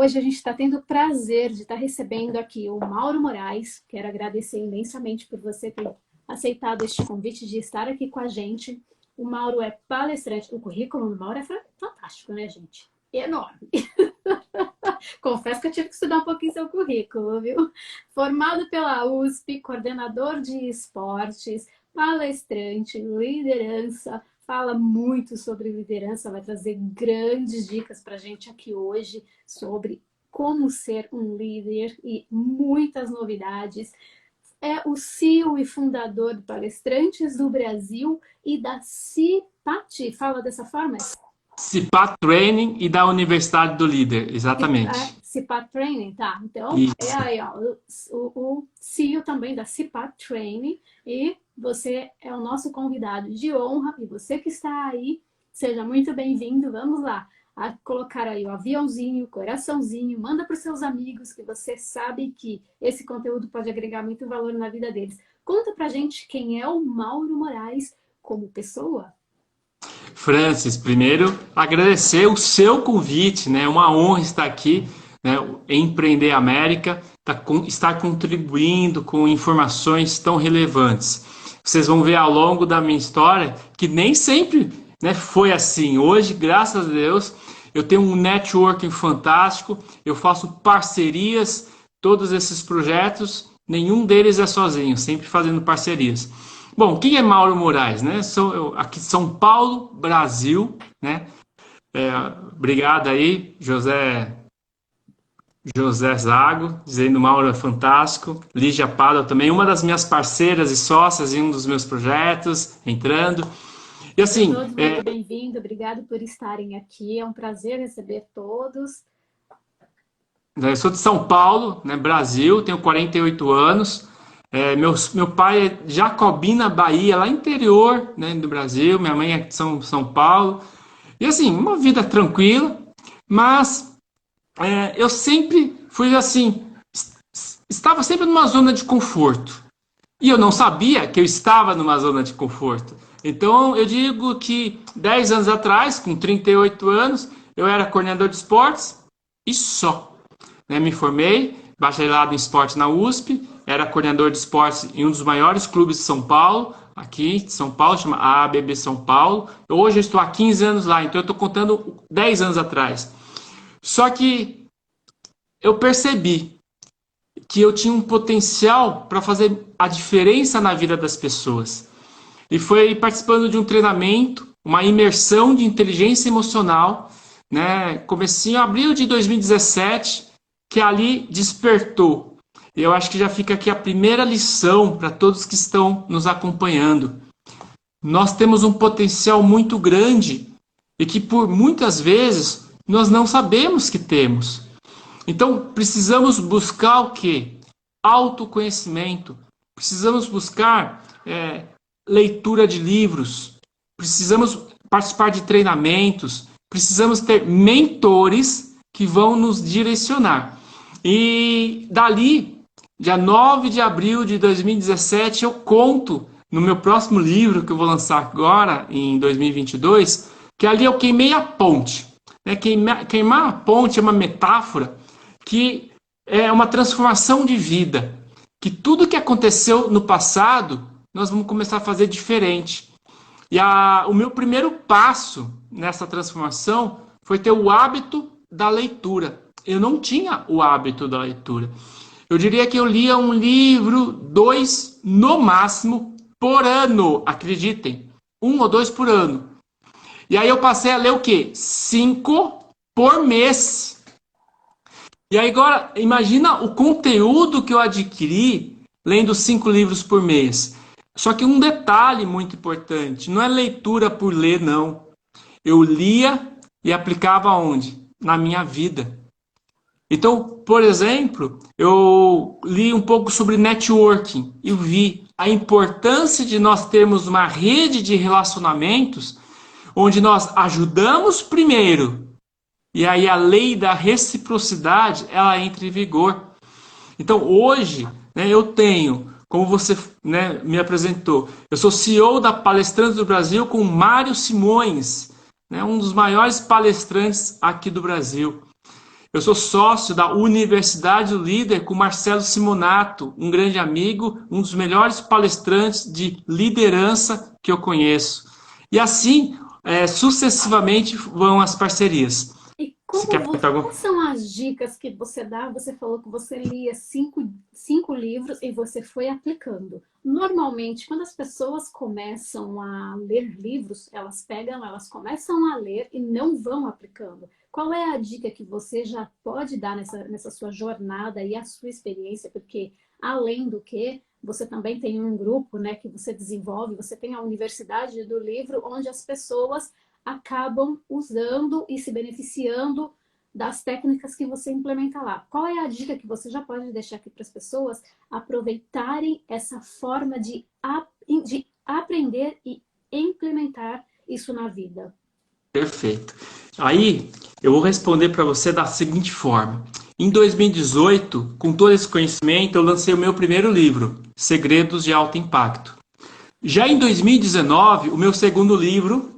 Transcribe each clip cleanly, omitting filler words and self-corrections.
Hoje a gente está tendo o prazer de estar recebendo aqui o Mauro Moraes. Quero agradecer imensamente por você ter aceitado este convite de estar aqui com a gente. O Mauro é palestrante. O currículo do Mauro é fantástico, né, gente? Enorme. Confesso que eu tive que estudar um pouquinho seu currículo, viu? Formado pela USP, coordenador de esportes, palestrante, liderança, fala muito sobre liderança, vai trazer grandes dicas para a gente aqui hoje sobre como ser um líder e muitas novidades. É o CEO e fundador de Palestrantes do Brasil e da CIPAT, fala dessa forma? CIPAT Training e da Universidade do Líder, exatamente. CIPAT Training, tá. Então, Isso. aí, ó, o CEO também da CIPAT Training e você é o nosso convidado de honra e você que está aí, seja muito bem-vindo. Vamos lá, a colocar aí o aviãozinho, o coraçãozinho, manda para os seus amigos que você sabe que esse conteúdo pode agregar muito valor na vida deles. Conta pra gente quem é o Mauro Moraes como pessoa. Francis, primeiro agradecer o seu convite, né? É uma honra estar aqui, né? Empreender América, estar contribuindo com informações tão relevantes. Vocês vão ver ao longo da minha história que nem sempre, né, foi assim. Hoje, graças a Deus, eu tenho um networking fantástico, eu faço parcerias, todos esses projetos, nenhum deles é sozinho, sempre fazendo parcerias. Bom, quem é Mauro Moraes, né? Sou eu, aqui de São Paulo, Brasil, né? Obrigado aí, José Zago, dizendo Mauro é fantástico. Lígia Pádua também, uma das minhas parceiras e sócias em um dos meus projetos, entrando. E assim, todos muito bem-vindos, obrigado por estarem aqui, é um prazer receber todos. Eu sou de São Paulo, né, Brasil, tenho 48 anos. Meu pai é de Jacobina, Bahia, lá interior, né, do Brasil. Minha mãe é de São Paulo. E assim, uma vida tranquila, mas eu sempre fui assim, estava sempre numa zona de conforto. E eu não sabia que eu estava numa zona de conforto. Então eu digo que 10 anos atrás, com 38 anos, eu era coordenador de esportes e só. Né? Me formei, bacharelado em esportes na USP, era coordenador de esportes em um dos maiores clubes de São Paulo, aqui de São Paulo, chama AABB São Paulo. Hoje eu estou há 15 anos lá, então eu estou contando 10 anos atrás. Só que eu percebi que eu tinha um potencial para fazer a diferença na vida das pessoas. E foi participando de um treinamento, uma imersão de inteligência emocional, né? Comecinho em abril de 2017, que ali despertou. E eu acho que já fica aqui a primeira lição para todos que estão nos acompanhando. Nós temos um potencial muito grande e que por muitas vezes nós não sabemos que temos. Então precisamos buscar o quê? Autoconhecimento. Precisamos buscar leitura de livros. Precisamos participar de treinamentos. Precisamos ter mentores que vão nos direcionar. E dali, dia 9 de abril de 2017, eu conto no meu próximo livro, que eu vou lançar agora, em 2022, que ali eu queimei a ponte. Queimar a ponte é uma metáfora que é uma transformação de vida. Que tudo que aconteceu no passado, nós vamos começar a fazer diferente. E o meu primeiro passo nessa transformação foi ter o hábito da leitura. Eu não tinha o hábito da leitura. Eu diria que eu lia um livro, 2 no máximo, por ano. Acreditem, 1 ou 2 por ano. E aí eu passei a ler o quê? 5 por mês. E aí agora, imagina o conteúdo que eu adquiri lendo 5 livros por mês. Só que um detalhe muito importante, não é leitura por ler, não. Eu lia e aplicava onde? Na minha vida. Então, por exemplo, eu li um pouco sobre networking e vi a importância de nós termos uma rede de relacionamentos onde nós ajudamos primeiro e aí a lei da reciprocidade ela entra em vigor. Então, hoje, né, eu tenho, como você, né, me apresentou, eu sou CEO da Palestrantes do Brasil com Mário Simões, né, um dos maiores palestrantes aqui do Brasil. Eu sou sócio da Universidade do Líder com Marcelo Simonato, um grande amigo, um dos melhores palestrantes de liderança que eu conheço. E assim, sucessivamente vão as parcerias. E Você quer perguntar quais são as dicas que você dá? Você falou que você lia cinco livros e você foi aplicando. Normalmente, quando as pessoas começam a ler livros, elas começam a ler e não vão aplicando. Qual é a dica que você já pode dar nessa sua jornada e a sua experiência? Porque, além do que, você também tem um grupo, né, que você desenvolve, você tem a Universidade do Livro, onde as pessoas acabam usando e se beneficiando das técnicas que você implementa lá. Qual é a dica que você já pode deixar aqui para as pessoas aproveitarem essa forma de aprender e implementar isso na vida? Perfeito. Aí eu vou responder para você da seguinte forma. Em 2018, com todo esse conhecimento, eu lancei o meu primeiro livro, Segredos de Alto Impacto. Já em 2019, o meu segundo livro,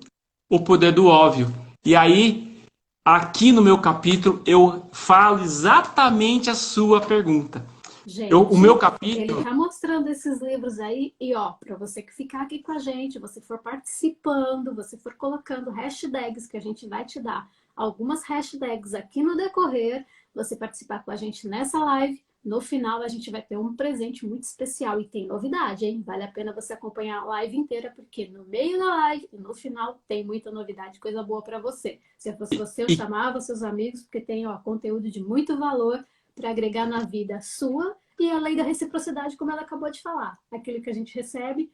O Poder do Óbvio. E aí, aqui no meu capítulo, eu falo exatamente a sua pergunta. O Gente, meu ele capítulo. tá mostrando esses livros aí e ó, para você que ficar aqui com a gente, você for participando, você for colocando hashtags que a gente vai te dar, algumas hashtags aqui no decorrer, você participar com a gente nessa live, no final a gente vai ter um presente muito especial e tem novidade, hein? Vale a pena você acompanhar a live inteira, porque no meio da live e no final tem muita novidade, coisa boa para você. Se fosse você, eu E, chamava seus amigos, porque tem ó, conteúdo de muito valor para agregar na vida sua e a lei da reciprocidade, como ela acabou de falar. Aquilo que a gente recebe,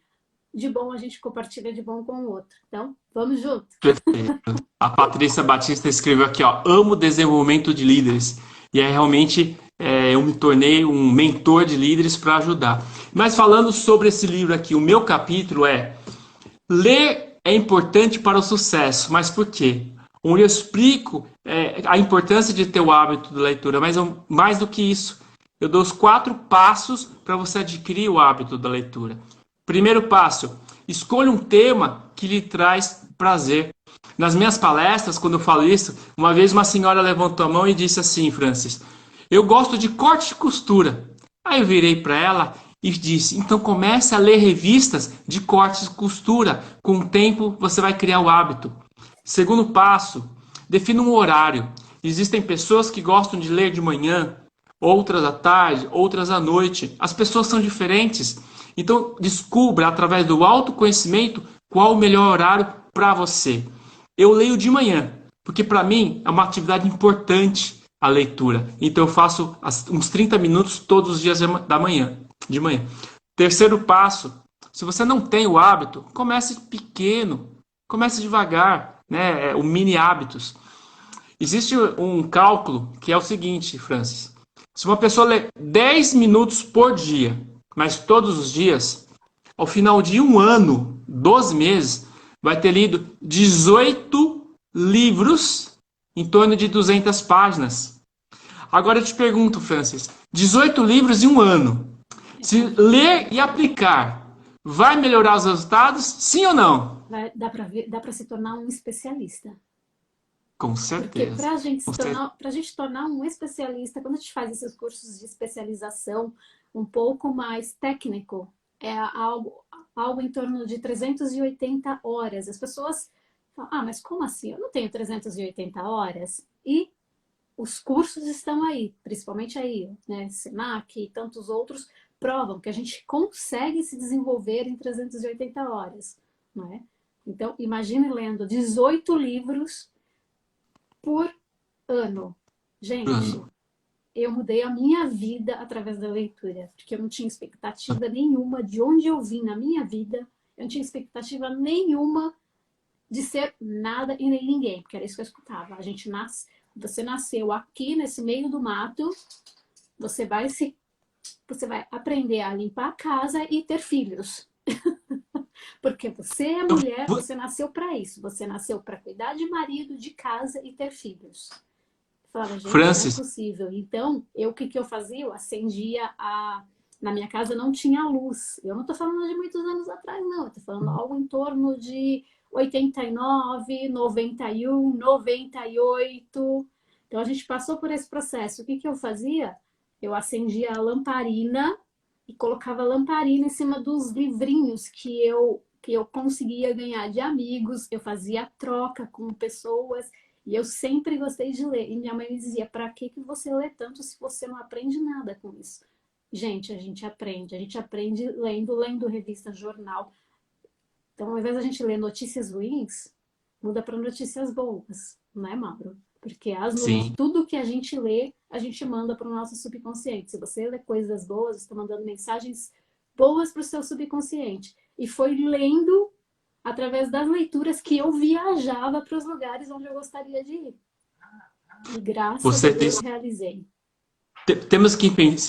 de bom a gente compartilha de bom com o outro. Então, vamos junto. perfeito. A Patrícia Batista escreveu aqui, ó, amo desenvolvimento de líderes. E é realmente eu me tornei um mentor de líderes para ajudar. Mas falando sobre esse livro aqui, o meu capítulo é ler é importante para o sucesso, mas por quê? Onde eu explico a importância de ter o hábito da leitura, mas mais do que isso, eu dou os 4 passos para você adquirir o hábito da leitura. Primeiro passo, escolha um tema que lhe traz prazer. Nas minhas palestras, quando eu falo isso, uma vez uma senhora levantou a mão e disse assim, Francis, eu gosto de corte e costura. Aí eu virei para ela e disse, então comece a ler revistas de corte e costura. Com o tempo você vai criar o hábito. Segundo passo, defina um horário. Existem pessoas que gostam de ler de manhã, outras à tarde, outras à noite. As pessoas são diferentes. Então descubra através do autoconhecimento qual o melhor horário para você. Eu leio de manhã, porque para mim é uma atividade importante a leitura. Então eu faço uns 30 minutos todos os dias de manhã. Terceiro passo, se você não tem o hábito, comece pequeno, comece devagar, né? O mini hábitos. Existe um cálculo que é o seguinte, Francis. Se uma pessoa lê 10 minutos por dia, mas todos os dias, ao final de um ano, 12 meses, vai ter lido 18 livros em torno de 200 páginas. Agora eu te pergunto, Francis, 18 livros em um ano. Se ler e aplicar, vai melhorar os resultados? Sim ou não? Dá para se tornar um especialista. Com Porque certeza. para Com certeza. a gente tornar um especialista, quando a gente faz esses cursos de especialização um pouco mais técnico, é algo em torno de 380 horas. As pessoas falam, ah, mas como assim? Eu não tenho 380 horas? E os cursos estão aí, principalmente aí, né? Senac e tantos outros provam que a gente consegue se desenvolver em 380 horas, não é? Então, imagine lendo 18 livros por ano. Gente, eu mudei a minha vida através da leitura, porque eu não tinha expectativa nenhuma de onde eu vim na minha vida, eu não tinha expectativa nenhuma de ser nada e nem ninguém, porque era isso que eu escutava. Você nasceu aqui nesse meio do mato, você vai aprender a limpar a casa e ter filhos. Porque você é mulher, você nasceu para isso. Você nasceu para cuidar de marido, de casa e ter filhos. Eu falava, gente, não é Francis, possível. Então, o que eu fazia? Eu acendia na minha casa não tinha luz. Eu não estou falando de muitos anos atrás, não. Eu estou falando algo em torno de 89, 91, 98. Então a gente passou por esse processo. O que que eu fazia? Eu acendia a lamparina e colocava a lamparina em cima dos livrinhos que eu conseguia ganhar de amigos. Eu fazia troca com pessoas e eu sempre gostei de ler. E minha mãe me dizia: para que que você lê tanto se você não aprende nada com isso? Gente, a gente aprende lendo revista, jornal. Então, ao invés da gente ler notícias ruins, muda para notícias boas, não é, Mauro? Porque Sim. tudo que a gente lê, a gente manda para o nosso subconsciente. Se você lê coisas boas, você está mandando mensagens boas para o seu subconsciente. E foi lendo, através das leituras, que eu viajava para os lugares onde eu gostaria de ir. E graças a Você Deus disse, realizei. temos que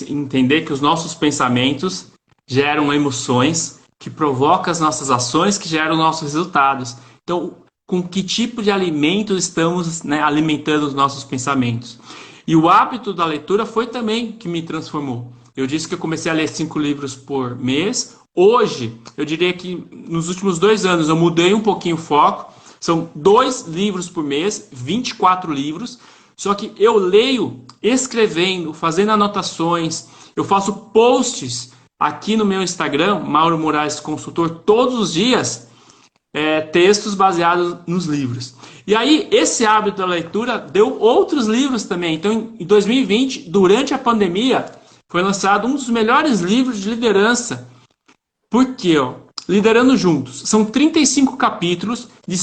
entender que os nossos pensamentos geram emoções que provocam as nossas ações, que geram nossos resultados. Então, com que tipo de alimento estamos, né, alimentando os nossos pensamentos? E o hábito da leitura foi também que me transformou. Eu disse que eu comecei a ler 5 livros por mês. Hoje, eu diria que nos últimos 2 anos eu mudei um pouquinho o foco. São 2 livros por mês, 24 livros. Só que eu leio escrevendo, fazendo anotações. Eu faço posts aqui no meu Instagram, Mauro Moraes Consultor, todos os dias, textos baseados nos livros. E aí, esse hábito da leitura deu outros livros também. Então, em 2020, durante a pandemia, foi lançado um dos melhores livros de liderança. Por quê? Ó? Liderando Juntos. São 35 capítulos de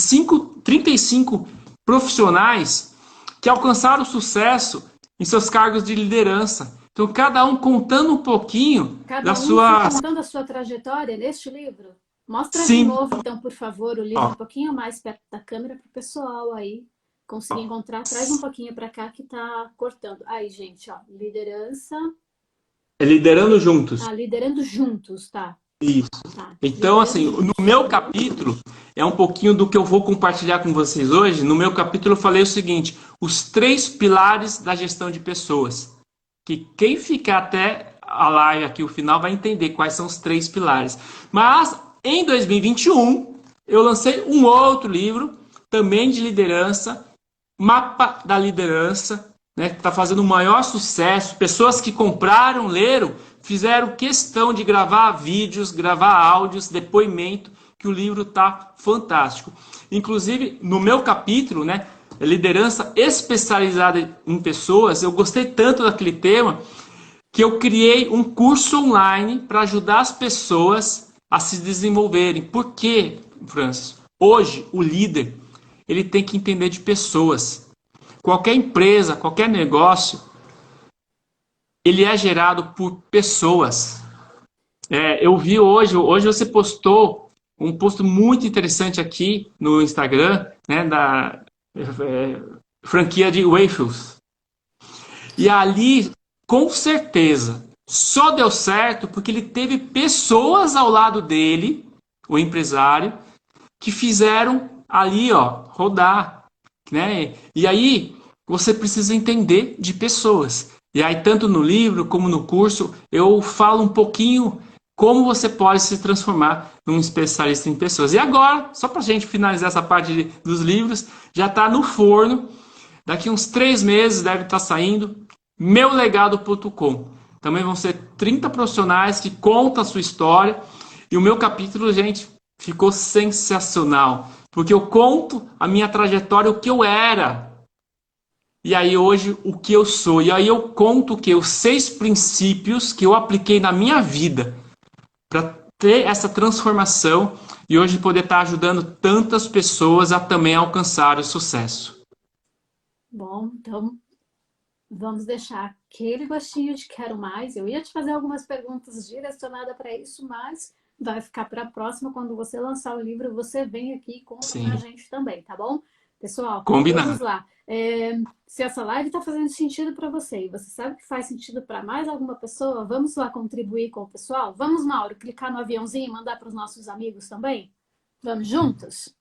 35 profissionais que alcançaram sucesso em seus cargos de liderança. Então, cada um contando um pouquinho Cada da um sua... contando a sua trajetória neste livro. Mostra de Sim. novo, então, por favor, o livro Ó, um pouquinho mais perto da câmera para o pessoal aí conseguir encontrar. Traz um pouquinho para cá que tá cortando. Aí, gente, ó, liderança. é Liderando Juntos. Ah, liderando juntos, tá? Isso. Tá. Então, Liderando assim, no juntos. meu capítulo, é um pouquinho do que eu vou compartilhar com vocês hoje. No meu capítulo, eu falei o seguinte: os 3 pilares da gestão de pessoas. Que quem ficar até a live aqui, o final, vai entender quais são os 3 pilares. Mas, em 2021, eu lancei um outro livro, também de liderança, Mapa da Liderança, né, que está fazendo o maior sucesso. Pessoas que compraram, leram, fizeram questão de gravar vídeos, gravar áudios, depoimento, que o livro está fantástico. Inclusive, no meu capítulo, né, liderança especializada em pessoas, eu gostei tanto daquele tema que eu criei um curso online para ajudar as pessoas a se desenvolverem. Por quê, Francis? Hoje, o líder, ele tem que entender de pessoas. Qualquer empresa, qualquer negócio, ele é gerado por pessoas. Eu vi hoje você postou um post muito interessante aqui no Instagram, né, da franquia de Wayfields. E ali, com certeza, só deu certo porque ele teve pessoas ao lado dele, o empresário, que fizeram ali, ó, rodar, né? E aí você precisa entender de pessoas. E aí tanto no livro como no curso eu falo um pouquinho como você pode se transformar num especialista em pessoas. E agora, só para a gente finalizar essa parte dos livros, já está no forno. Daqui uns 3 meses deve estar saindo meulegado.com. Também vão ser 30 profissionais que contam a sua história. E o meu capítulo, gente, ficou sensacional. Porque eu conto a minha trajetória, o que eu era. E aí hoje, o que eu sou. E aí eu conto o que? Os 6 princípios que eu apliquei na minha vida para ter essa transformação e hoje poder estar ajudando tantas pessoas a também alcançar o sucesso. Bom, então vamos deixar aquele gostinho de quero mais. Eu ia te fazer algumas perguntas direcionadas para isso, mas vai ficar para a próxima. Quando você lançar o livro, você vem aqui e conta para a Sim, gente também, tá bom? Pessoal, vamos combinado. lá. Se essa live está fazendo sentido para você e você sabe que faz sentido para mais alguma pessoa, vamos lá contribuir com o pessoal? Vamos, Mauro, clicar no aviãozinho e mandar para os nossos amigos também? Vamos juntos?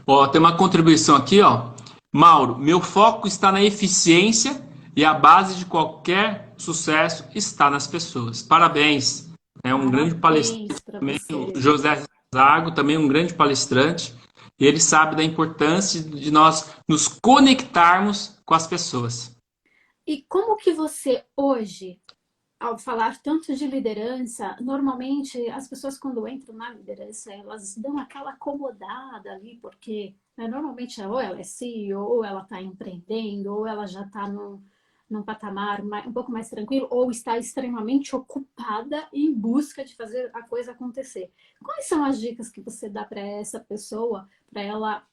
Ó, tem uma contribuição aqui, ó. Mauro, meu foco está na eficiência e a base de qualquer sucesso está nas pessoas. Parabéns. É um grande palestrante Parabéns para também, o você. José Zago, também um grande palestrante. E ele sabe da importância de nós nos conectarmos com as pessoas. E como que você hoje, ao falar tanto de liderança, normalmente as pessoas quando entram na liderança, elas dão aquela acomodada ali, porque né, normalmente ou ela é CEO, ou ela está empreendendo, ou ela já está num patamar um pouco mais tranquilo, ou está extremamente ocupada em busca de fazer a coisa acontecer. Quais são as dicas que você dá para essa pessoa, para ela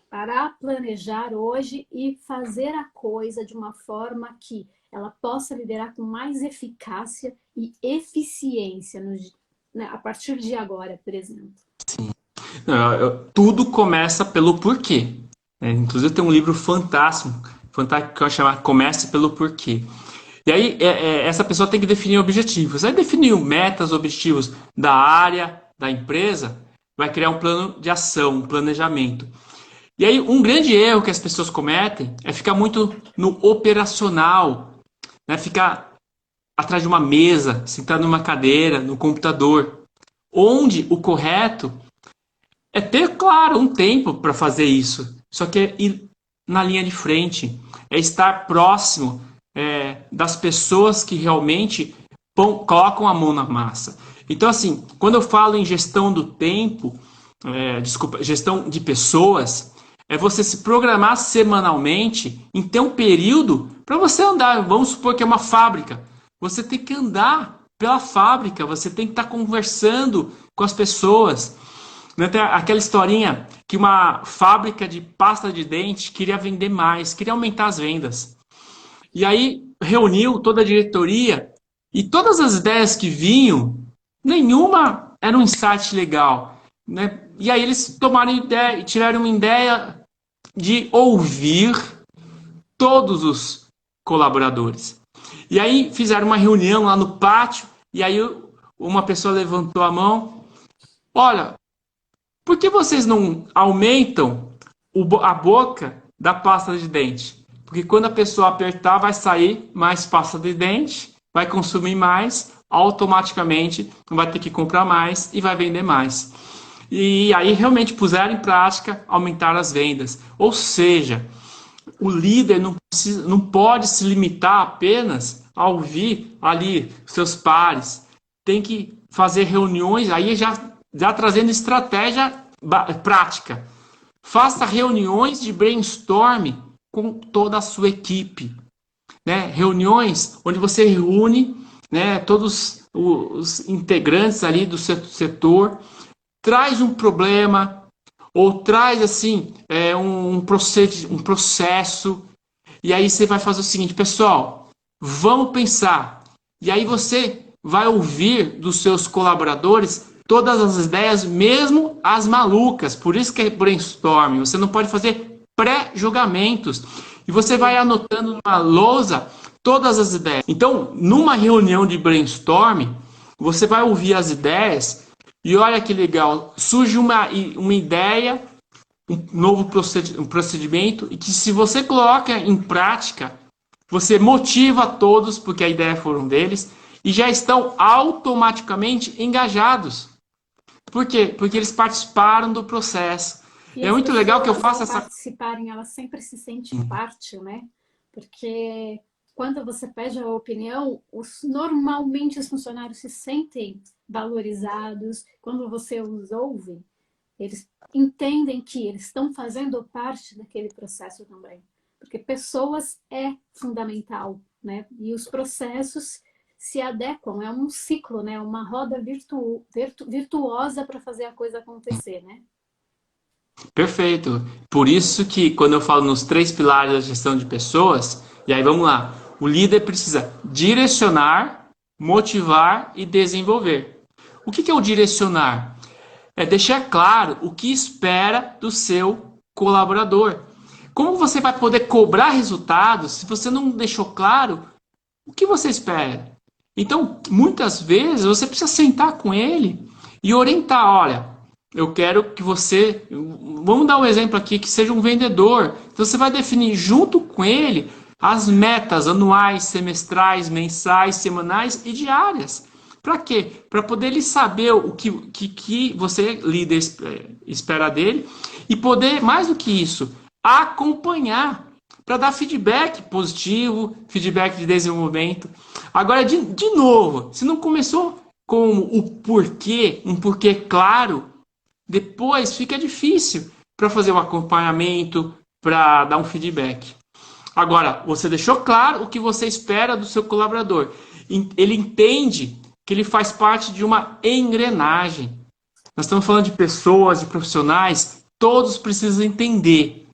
parar, planejar hoje e fazer a coisa de uma forma que ela possa liderar com mais eficácia e eficiência né, a partir de agora, por exemplo? Tudo começa pelo porquê. Inclusive tem um livro fantástico, fantástico que eu chamo Comece pelo Porquê. E aí essa pessoa tem que definir objetivos. Aí definir metas, objetivos da área, da empresa, vai criar um plano de ação, um planejamento. E aí um grande erro que as pessoas cometem é ficar muito no operacional, né? Ficar atrás de uma mesa, sentado numa cadeira, no computador. Onde o correto é ter, claro, um tempo para fazer isso. Só que é ir na linha de frente, é estar próximo das pessoas que realmente colocam a mão na massa. Então, assim, quando eu falo em gestão do tempo, gestão de pessoas, é você se programar semanalmente em ter um período para você andar. Vamos supor que é uma fábrica. Você tem que andar pela fábrica, você tem que estar conversando com as pessoas. Tem aquela historinha que uma fábrica de pasta de dente queria vender mais, queria aumentar as vendas. E aí reuniu toda a diretoria e todas as ideias que vinham, nenhuma era um insight legal. Né? E aí eles tomaram ideia e tiveram uma ideia de ouvir todos os colaboradores. E aí fizeram uma reunião lá no pátio e aí uma pessoa levantou a mão. Olha, por que vocês não aumentam a boca da pasta de dente? Porque quando a pessoa apertar, vai sair mais pasta de dente, vai consumir mais, automaticamente vai ter que comprar mais e vai vender mais. E aí realmente puseram em prática, aumentar as vendas. Ou seja, o líder não pode se limitar apenas a ouvir ali seus pares. Tem que fazer reuniões, aí já trazendo estratégia prática. Faça reuniões de brainstorm com toda a sua equipe. Né? Reuniões onde você reúne, né, todos os integrantes ali do setor, traz um problema ou traz assim um processo e aí você vai fazer o seguinte, pessoal, vamos pensar. E aí você vai ouvir dos seus colaboradores todas as ideias, mesmo as malucas. Por isso que é brainstorming. Você não pode fazer pré-julgamentos. E você vai anotando numa lousa todas as ideias. Então, numa reunião de brainstorming, você vai ouvir as ideias e olha que legal, surge uma ideia, um novo procedimento e que se você coloca em prática, você motiva todos, porque a ideia foram deles, e já estão automaticamente engajados. Por quê? Porque eles participaram do processo. E é muito legal que eu faça essa... participarem, elas sempre se sentem parte, né? Porque quando você pede a opinião, normalmente os funcionários se sentem valorizados. Quando você os ouve, eles entendem que eles estão fazendo parte daquele processo também. Porque pessoas é fundamental, né? E os processos se adequam, é um ciclo, né? Uma roda virtuosa para fazer a coisa acontecer, né? Perfeito. Por isso que quando eu falo nos 3 pilares da gestão de pessoas, e aí vamos lá, o líder precisa direcionar, motivar e desenvolver. O que é o direcionar? É deixar claro o que espera do seu colaborador. Como você vai poder cobrar resultados se você não deixou claro o que você espera? Então, muitas vezes, você precisa sentar com ele e orientar. Olha, eu quero que você... Vamos dar um exemplo aqui, que seja um vendedor. Então, você vai definir junto com ele as metas anuais, semestrais, mensais, semanais e diárias. Para quê? Para poder ele saber o que você, líder, espera dele e poder, mais do que isso, acompanhar para dar feedback positivo, feedback de desenvolvimento. Agora, de novo, se não começou com o porquê, um porquê claro, depois fica difícil para fazer um acompanhamento, para dar um feedback. Agora, você deixou claro o que você espera do seu colaborador. Ele entende que ele faz parte de uma engrenagem. Nós estamos falando de pessoas, de profissionais, todos precisam entender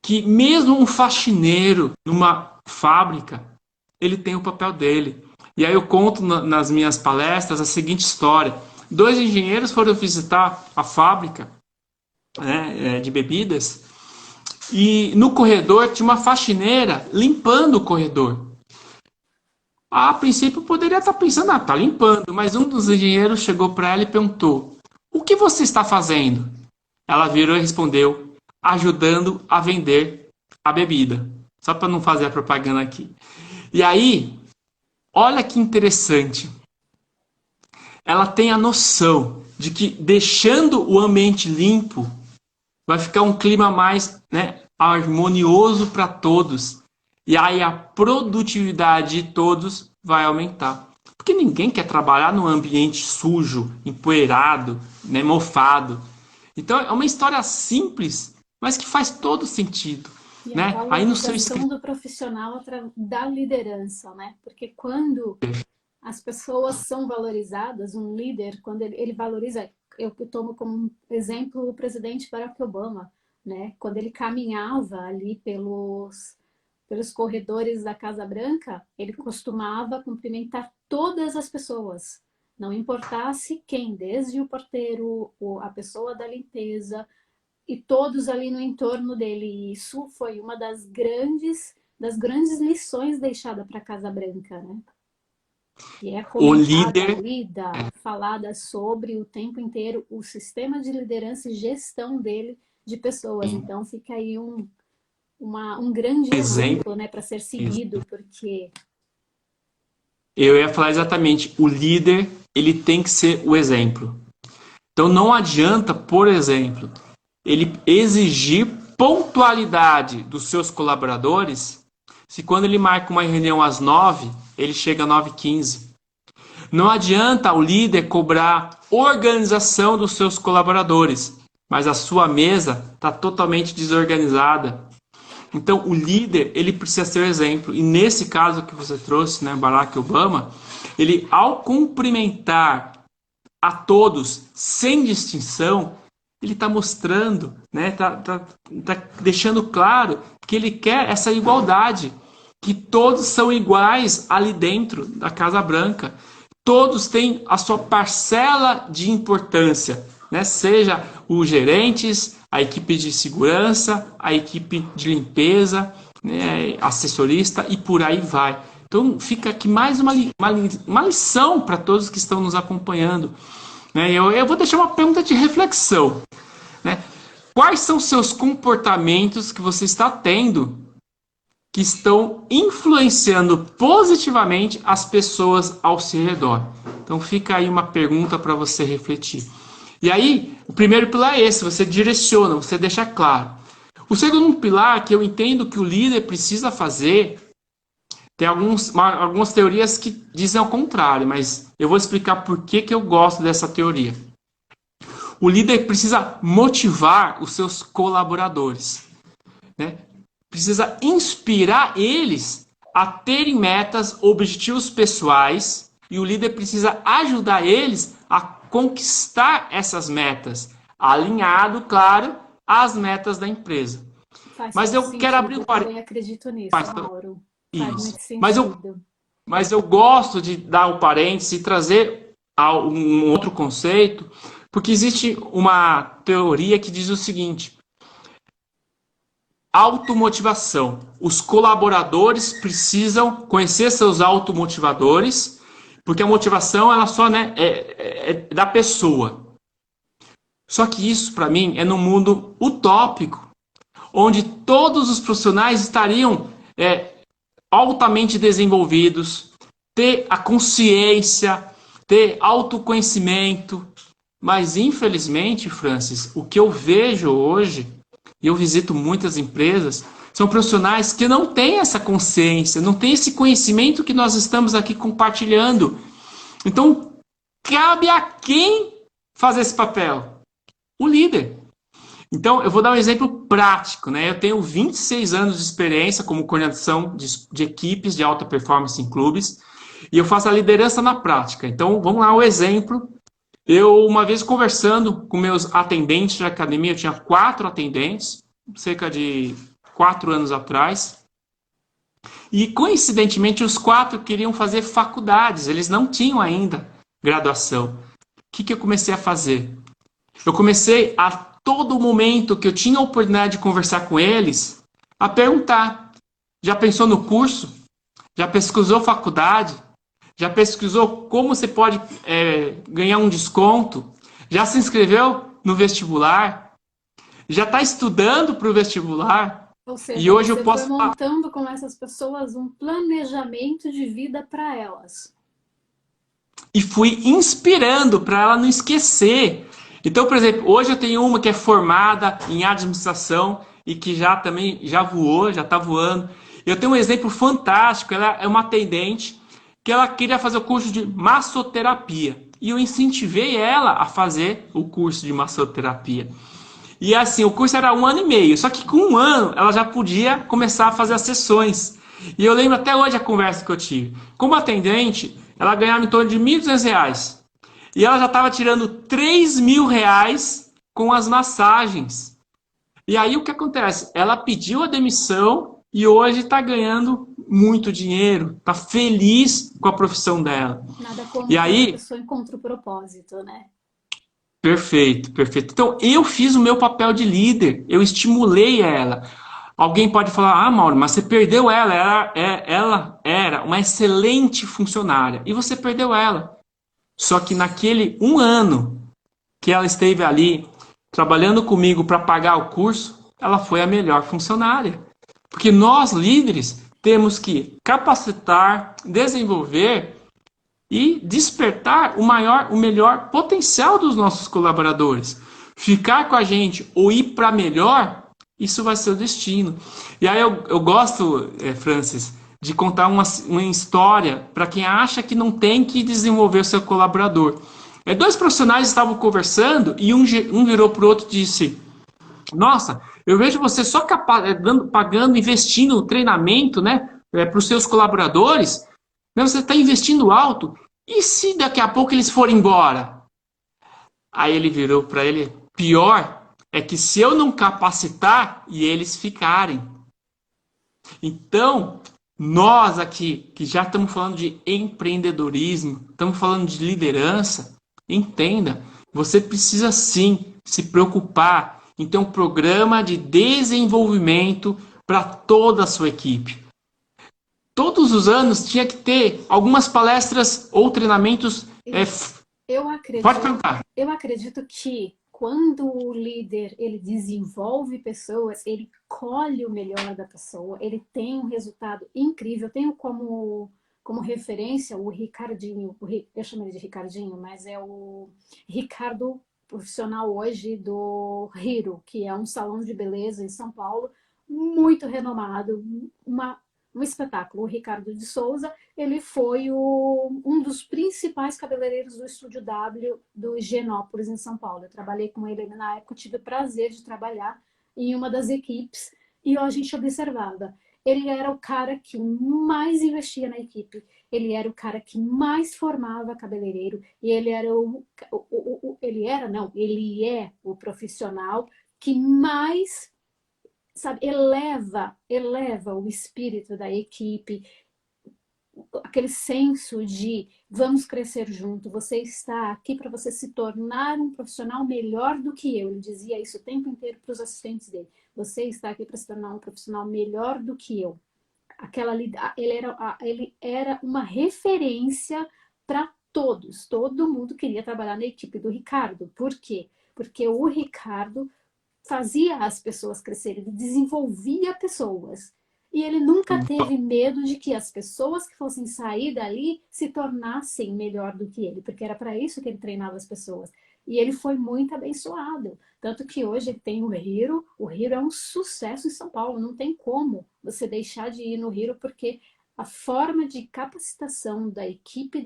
que mesmo um faxineiro numa fábrica, ele tem o papel dele. E aí eu conto nas minhas palestras a seguinte história. 2 engenheiros foram visitar a fábrica, né, de bebidas, e no corredor tinha uma faxineira limpando o corredor. A princípio poderia estar pensando, tá limpando, mas um dos engenheiros chegou para ela e perguntou: o que você está fazendo? Ela virou e respondeu: ajudando a vender a bebida. Só para não fazer a propaganda aqui. E aí, olha que interessante. Ela tem a noção de que deixando o ambiente limpo, vai ficar um clima mais, né, harmonioso para todos. E aí a produtividade de todos vai aumentar. Porque ninguém quer trabalhar num ambiente sujo, empoeirado, né, mofado. Então é uma história simples, mas que faz todo sentido. E Né? a Aí no seu valorização do profissional da liderança, né? Porque quando as pessoas são valorizadas, um líder, quando ele valoriza, eu tomo como exemplo o presidente Barack Obama, né? Quando ele caminhava ali pelos corredores da Casa Branca, ele costumava cumprimentar todas as pessoas, não importasse quem, desde o porteiro, a pessoa da limpeza, e todos ali no entorno dele. E isso foi uma das grandes lições deixadas para a Casa Branca, né? E é o comentada, líder, lida, falada sobre o tempo inteiro o sistema de liderança e gestão dele de pessoas. Então fica aí um grande exemplo, né, para ser seguido, porque eu ia falar exatamente, o líder, ele tem que ser o exemplo. Então não adianta, por exemplo, ele exigir pontualidade dos seus colaboradores se quando ele marca uma reunião às 9, ele chega às 9h15. Não adianta o líder cobrar organização dos seus colaboradores, mas a sua mesa está totalmente desorganizada. Então, o líder, ele precisa ser o exemplo. E nesse caso que você trouxe, né, Barack Obama, ele, ao cumprimentar a todos, sem distinção, ele está mostrando, né, tá deixando claro que ele quer essa igualdade, que todos são iguais ali dentro da Casa Branca. Todos têm a sua parcela de importância, né? Seja os gerentes, a equipe de segurança, a equipe de limpeza, né? Assessorista e por aí vai. Então fica aqui mais uma lição para todos que estão nos acompanhando. Né? Eu vou deixar uma pergunta de reflexão. Né? Quais são seus comportamentos que você está tendo que estão influenciando positivamente as pessoas ao seu redor? Então fica aí uma pergunta para você refletir. E aí, o primeiro pilar é esse, você direciona, você deixa claro. O segundo pilar, que eu entendo que o líder precisa fazer, tem algumas teorias que dizem ao contrário, mas eu vou explicar por que eu gosto dessa teoria. O líder precisa motivar os seus colaboradores, né? Precisa inspirar eles a terem metas, objetivos pessoais, e o líder precisa ajudar eles a conquistar essas metas, alinhado, claro, às metas da empresa. Mas eu quero abrir o parênteses. Eu também acredito nisso, Mauro. Faz muito sentido. Mas eu gosto de dar o parênteses e trazer um outro conceito, porque existe uma teoria que diz o seguinte: automotivação. Os colaboradores precisam conhecer seus automotivadores, porque a motivação ela só, né, é da pessoa. Só que isso, para mim, é num mundo utópico, onde todos os profissionais estariam altamente desenvolvidos, ter a consciência, ter autoconhecimento. Mas, infelizmente, Francis, o que eu vejo hoje, e eu visito muitas empresas, são profissionais que não têm essa consciência, não têm esse conhecimento que nós estamos aqui compartilhando. Então, cabe a quem fazer esse papel? O líder. Então, eu vou dar um exemplo prático, né? Eu tenho 26 anos de experiência como coordenação de equipes de alta performance em clubes e eu faço a liderança na prática. Então, vamos lá, o exemplo. Eu, uma vez conversando com meus atendentes de academia, eu tinha 4 atendentes, cerca de 4 anos atrás, e coincidentemente os 4 queriam fazer faculdades, eles não tinham ainda graduação. O que eu comecei a fazer? Eu comecei a todo momento que eu tinha a oportunidade de conversar com eles, a perguntar: já pensou no curso? Já pesquisou faculdade? Já pesquisou como você pode ganhar um desconto? Já se inscreveu no vestibular? Já está estudando para o vestibular? Ou E seja, hoje eu você foi posso falar. montando com essas pessoas um planejamento de vida para elas. E fui inspirando para ela não esquecer. Então, por exemplo, hoje eu tenho uma que é formada em administração e que já também já voou, já está voando. Eu tenho um exemplo fantástico. Ela é uma atendente que ela queria fazer o curso de massoterapia e eu incentivei ela a fazer o curso de massoterapia. E assim, o curso era 1 ano e meio, só que com 1 ano ela já podia começar a fazer as sessões. E eu lembro até hoje a conversa que eu tive. Como atendente, ela ganhava em torno de R$ 1.200. E ela já estava tirando R$ 3.000 com as massagens. E aí o que acontece? Ela pediu a demissão e hoje está ganhando muito dinheiro, está feliz com a profissão dela. Nada como E quando a aí, pessoa encontra o propósito, né? perfeito, perfeito. Então, eu fiz o meu papel de líder, eu estimulei ela. Alguém pode falar: ah, Mauro, mas você perdeu ela, ela era uma excelente funcionária, e você perdeu ela. Só que naquele 1 ano que ela esteve ali, trabalhando comigo para pagar o curso, ela foi a melhor funcionária. Porque nós, líderes, temos que capacitar, desenvolver e despertar o melhor potencial dos nossos colaboradores. Ficar com a gente ou ir para melhor, isso vai ser o destino. E aí eu gosto, Francis, de contar uma história para quem acha que não tem que desenvolver o seu colaborador. 2 profissionais estavam conversando e um virou para o outro e disse: nossa, eu vejo você só pagando, investindo no treinamento, né, para os seus colaboradores, mas você está investindo alto. E se daqui a pouco eles forem embora? Aí ele virou para ele: pior é que se eu não capacitar e eles ficarem. Então, nós aqui, que já estamos falando de empreendedorismo, estamos falando de liderança, entenda, você precisa sim se preocupar em ter um programa de desenvolvimento para toda a sua equipe. Todos os anos tinha que ter algumas palestras ou treinamentos. Eu Pode acredito, perguntar. eu acredito que quando o líder ele desenvolve pessoas, ele colhe o melhor da pessoa, ele tem um resultado incrível. Eu tenho como referência o Ricardinho, eu chamo ele de Ricardinho, mas é o Ricardo profissional hoje do Hiro, que é um salão de beleza em São Paulo, muito renomado, um espetáculo. O Ricardo de Souza, ele foi um dos principais cabeleireiros do Estúdio W do Higienópolis, em São Paulo. Eu trabalhei com ele na época, eu tive o prazer de trabalhar em uma das equipes e a gente observava. Ele era o cara que mais investia na equipe, ele era o cara que mais formava cabeleireiro e ele era ele é o profissional que mais, sabe, eleva o espírito da equipe, aquele senso de vamos crescer junto, você está aqui para você se tornar um profissional melhor do que eu. Ele dizia isso o tempo inteiro para os assistentes dele. Você está aqui para se tornar um profissional melhor do que eu. Ele era uma referência para todos. Todo mundo queria trabalhar na equipe do Ricardo. Por quê? Porque o Ricardo fazia as pessoas crescerem, ele desenvolvia pessoas. E ele nunca teve medo de que as pessoas que fossem sair dali se tornassem melhor do que ele, porque era para isso que ele treinava as pessoas. E ele foi muito abençoado. Tanto que hoje ele tem o Hiro. O Hiro é um sucesso em São Paulo. Não tem como você deixar de ir no Hiro, porque a forma de capacitação da equipe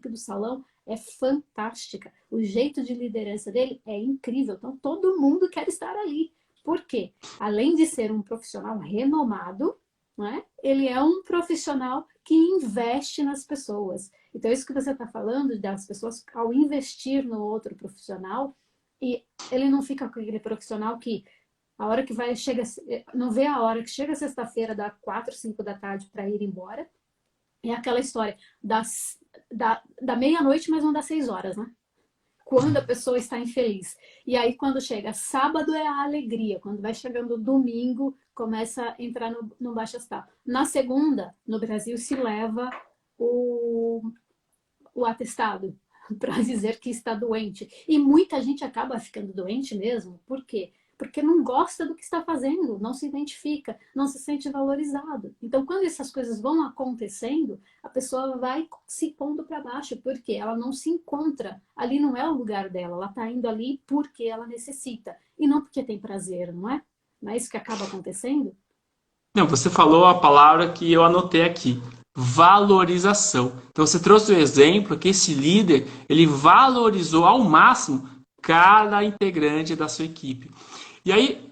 do salão é fantástica. O jeito de liderança dele é incrível. Então, todo mundo quer estar ali. Por quê? Além de ser um profissional renomado, né, ele é um profissional que investe nas pessoas. Então, isso que você está falando das pessoas, ao investir no outro profissional, e ele não fica com aquele profissional que a hora que vai, chega, não vê a hora que chega sexta-feira, dá 4, 5 da tarde para ir embora. É aquela história da meia-noite, mas não das 6 horas, né? Quando a pessoa está infeliz. E aí, quando chega sábado, é a alegria. Quando vai chegando domingo, começa a entrar no baixo astral. Na segunda, no Brasil, se leva o atestado para dizer que está doente. E muita gente acaba ficando doente mesmo. Por quê? Porque não gosta do que está fazendo, não se identifica, não se sente valorizado. Então, quando essas coisas vão acontecendo, a pessoa vai se pondo para baixo, porque ela não se encontra. Ali não é o lugar dela, ela está indo ali porque ela necessita, e não porque tem prazer, não é? Não é isso que acaba acontecendo? Não, você falou a palavra que eu anotei aqui, valorização. Então você trouxe o exemplo que esse líder, ele valorizou ao máximo cada integrante da sua equipe. E aí,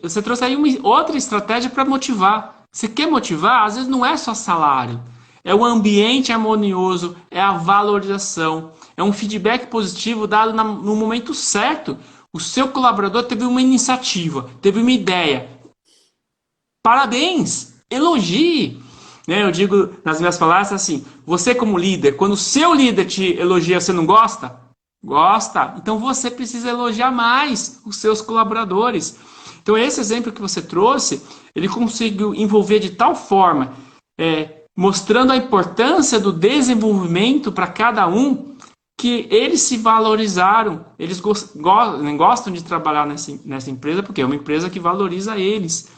você trouxe aí uma outra estratégia para motivar. Você quer motivar? Às vezes não é só salário. É o ambiente harmonioso, é a valorização, é um feedback positivo dado no momento certo. O seu colaborador teve uma iniciativa, teve uma ideia. Parabéns! Elogie! Né? Eu digo nas minhas palavras assim, você como líder, quando o seu líder te elogia, você não gosta? Gosta? Então você precisa elogiar mais os seus colaboradores. Então esse exemplo que você trouxe, ele conseguiu envolver de tal forma, mostrando a importância do desenvolvimento para cada um, que eles se valorizaram, eles gostam de trabalhar nessa empresa, porque é uma empresa que valoriza eles.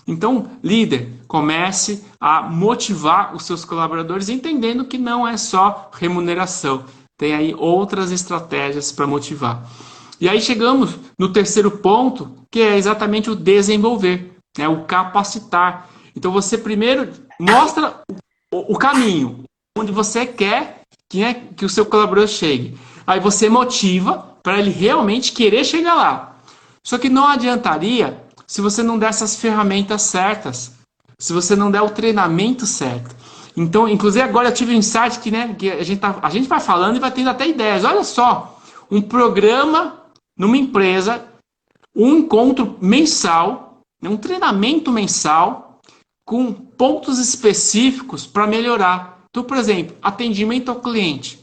Então, líder, comece a motivar os seus colaboradores, entendendo que não é só remuneração, tem aí outras estratégias para motivar. E aí chegamos no terceiro ponto, que é exatamente o desenvolver, né? O capacitar. Então você primeiro mostra o caminho, onde você quer que o seu colaborador chegue. Aí você motiva para ele realmente querer chegar lá. Só que não adiantaria se você não der essas ferramentas certas, se você não der o treinamento certo. Então, inclusive agora eu tive um insight que a gente vai falando e vai tendo até ideias. Olha só, um programa numa empresa, um encontro mensal, um treinamento mensal com pontos específicos para melhorar. Então, por exemplo, atendimento ao cliente.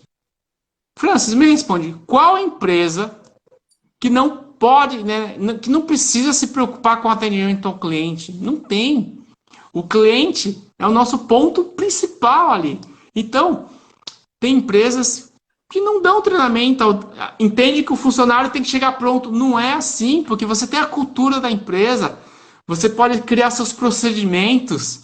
Francis, me responde, qual empresa que não pode, né, que não precisa se preocupar com o atendimento ao cliente? Não tem. O cliente é o nosso ponto principal ali. Então, tem empresas que não dão treinamento, entende que o funcionário tem que chegar pronto. Não é assim, porque você tem a cultura da empresa, você pode criar seus procedimentos.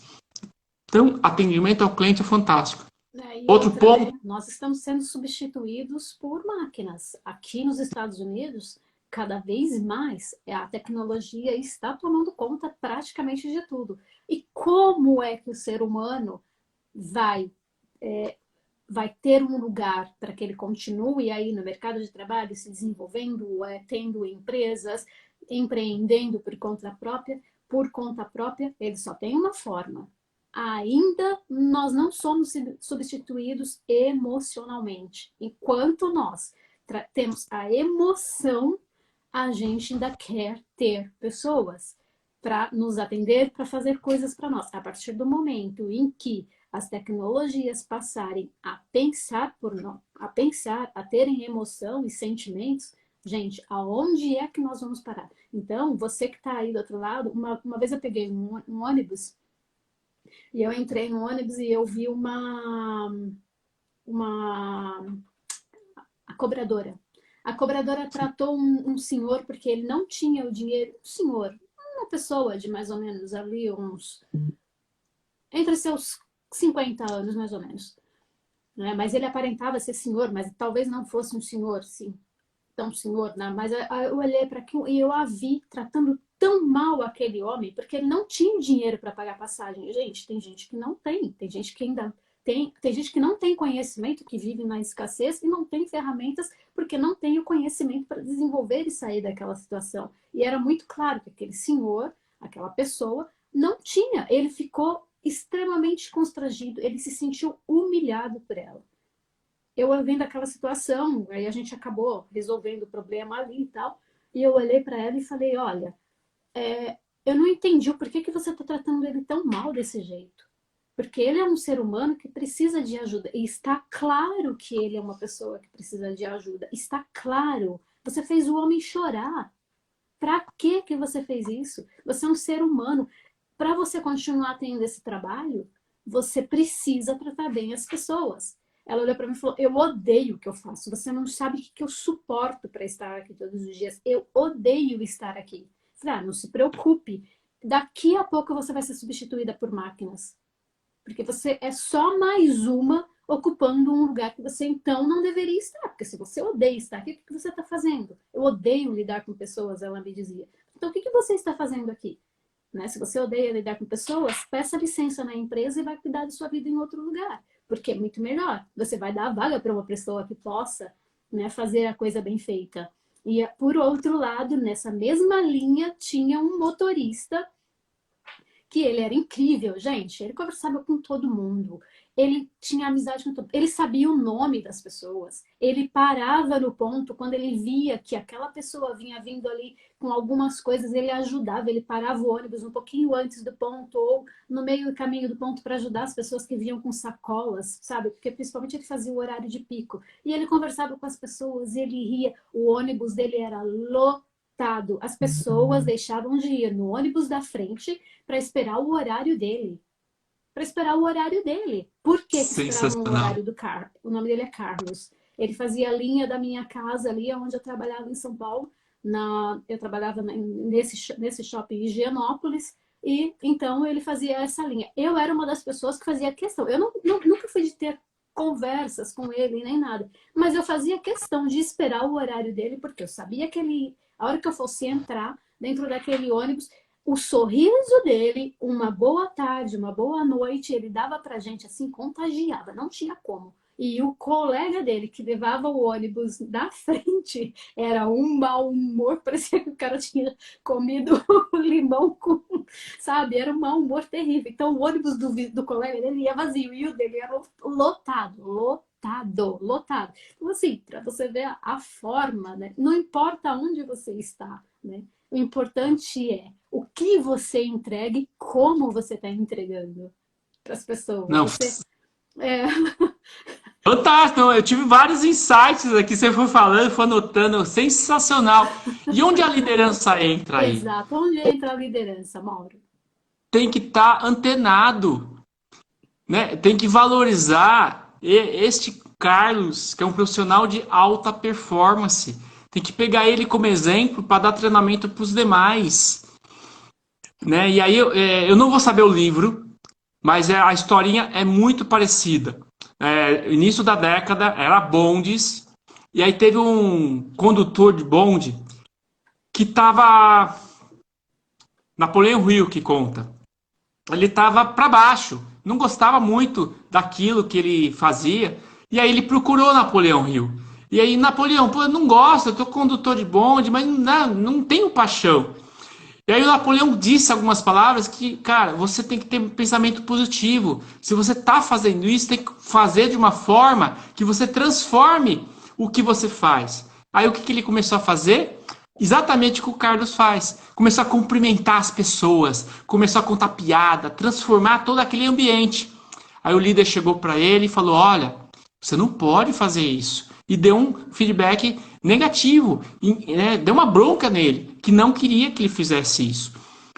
Então, atendimento ao cliente é fantástico. E Outro outra, ponto, né? Nós estamos sendo substituídos por máquinas. Aqui nos Estados Unidos, cada vez mais a tecnologia está tomando conta praticamente de tudo. E como é que o ser humano vai, vai ter um lugar para que ele continue aí no mercado de trabalho, se desenvolvendo, tendo empresas, empreendendo por conta própria, ele só tem uma forma. Ainda nós não somos substituídos emocionalmente. Enquanto nós temos a emoção, a gente ainda quer ter pessoas para nos atender, para fazer coisas para nós. A partir do momento em que as tecnologias passarem a pensar por nós, a terem emoção e sentimentos, gente, aonde é que nós vamos parar? Então, você que está aí do outro lado, uma vez eu peguei um ônibus e eu entrei no ônibus e eu vi a cobradora. A cobradora tratou um senhor porque ele não tinha o dinheiro. Senhor, uma pessoa de mais ou menos ali uns entre seus 50 anos, mais ou menos. Né? Mas ele aparentava ser senhor, mas talvez não fosse um senhor, sim, tão senhor, né? Mas eu olhei para aquilo e eu a vi tratando tão mal aquele homem, porque ele não tinha dinheiro para pagar passagem. Gente, tem gente que não tem gente que ainda tem gente que não tem conhecimento, que vive na escassez e não tem ferramentas porque não tem o conhecimento para desenvolver e sair daquela situação. E era muito claro que aquele senhor, aquela pessoa, não tinha. Ele ficou extremamente constrangido, ele se sentiu humilhado por ela. Eu vendo aquela situação, aí a gente acabou resolvendo o problema ali e tal, e eu olhei para ela e falei, olha, eu não entendi o porquê que você está tratando ele tão mal desse jeito. Porque ele é um ser humano que precisa de ajuda. E está claro que ele é uma pessoa que precisa de ajuda. Está claro. Você fez o homem chorar. Para que que você fez isso? Você é um ser humano. Para você continuar tendo esse trabalho, você precisa tratar bem as pessoas. Ela olhou para mim e falou, eu odeio o que eu faço. Você não sabe o que eu suporto para estar aqui todos os dias. Eu odeio estar aqui. Falei, não se preocupe. Daqui a pouco você vai ser substituída por máquinas. Porque você é só mais uma ocupando um lugar que você então não deveria estar. Porque se você odeia estar aqui, o que você está fazendo? Eu odeio lidar com pessoas, ela me dizia. Então, o que você está fazendo aqui? Né? Se você odeia lidar com pessoas, peça licença na empresa e vai cuidar de sua vida em outro lugar. Porque é muito melhor. Você vai dar a vaga para uma pessoa que possa, né, fazer a coisa bem feita. E, por outro lado, nessa mesma linha, tinha um motorista que ele era incrível, gente. Ele conversava com todo mundo. Ele tinha amizade com todo mundo. Ele sabia o nome das pessoas. Ele parava no ponto quando ele via que aquela pessoa vinha vindo ali com algumas coisas, ele ajudava. Ele parava o ônibus um pouquinho antes do ponto ou no meio do caminho do ponto para ajudar as pessoas que vinham com sacolas, sabe? Porque principalmente ele fazia o horário de pico. E ele conversava com as pessoas, ele ria. O ônibus dele era lotado. As pessoas deixavam de ir no ônibus da frente para esperar o horário dele. Para esperar o horário dele. Por que esperavam o Sensacional. horário do Carlos? O nome dele é Carlos. Ele fazia a linha da minha casa ali, onde eu trabalhava em São Paulo. Eu trabalhava nesse shopping em Higienópolis. E então ele fazia essa linha. Eu era uma das pessoas que fazia questão. Eu nunca fui de ter conversas com ele, nem nada. Mas eu fazia questão de esperar o horário dele, porque eu sabia que ele, a hora que eu fosse entrar dentro daquele ônibus, o sorriso dele, uma boa tarde, uma boa noite, ele dava pra gente assim, contagiava, não tinha como. E o colega dele, que levava o ônibus na frente, era um mau humor, parecia que o cara tinha comido limão com, sabe? Era um mau humor terrível. Então o ônibus do colega dele ia vazio e o dele era lotado, lotado. Então assim, para você ver a forma, né? Não importa onde você está, né? O importante é o que você entrega e como você está entregando para as pessoas. Não, Você é, fantástico. Eu tive vários insights aqui. Você foi falando, foi anotando. Sensacional. E onde a liderança entra aí? exato. Onde entra a liderança, Mauro? Tem que estar antenado, né? Tem que valorizar este Carlos, que é um profissional de alta performance. Tem que pegar ele como exemplo para dar treinamento para os demais, né? E aí eu não vou saber o livro, mas a historinha é muito parecida. Início da década era bondes, e aí teve um condutor de bonde que estava, Napoleão Hill que conta, ele estava para baixo, não gostava muito daquilo que ele fazia, e aí ele procurou Napoleão Hill. E aí, Napoleão, pô, eu não gosto, eu tô condutor de bonde, mas não tenho paixão. E aí o Napoleão disse algumas palavras que, cara, você tem que ter um pensamento positivo. Se você está fazendo isso, tem que fazer de uma forma que você transforme o que você faz. Aí o que ele começou a fazer? Exatamente o que o Carlos faz. Começou a cumprimentar as pessoas, começou a contar piada, transformar todo aquele ambiente. Aí o líder chegou para ele e falou, olha, você não pode fazer isso. E deu um feedback negativo, deu uma bronca nele, que não queria que ele fizesse isso.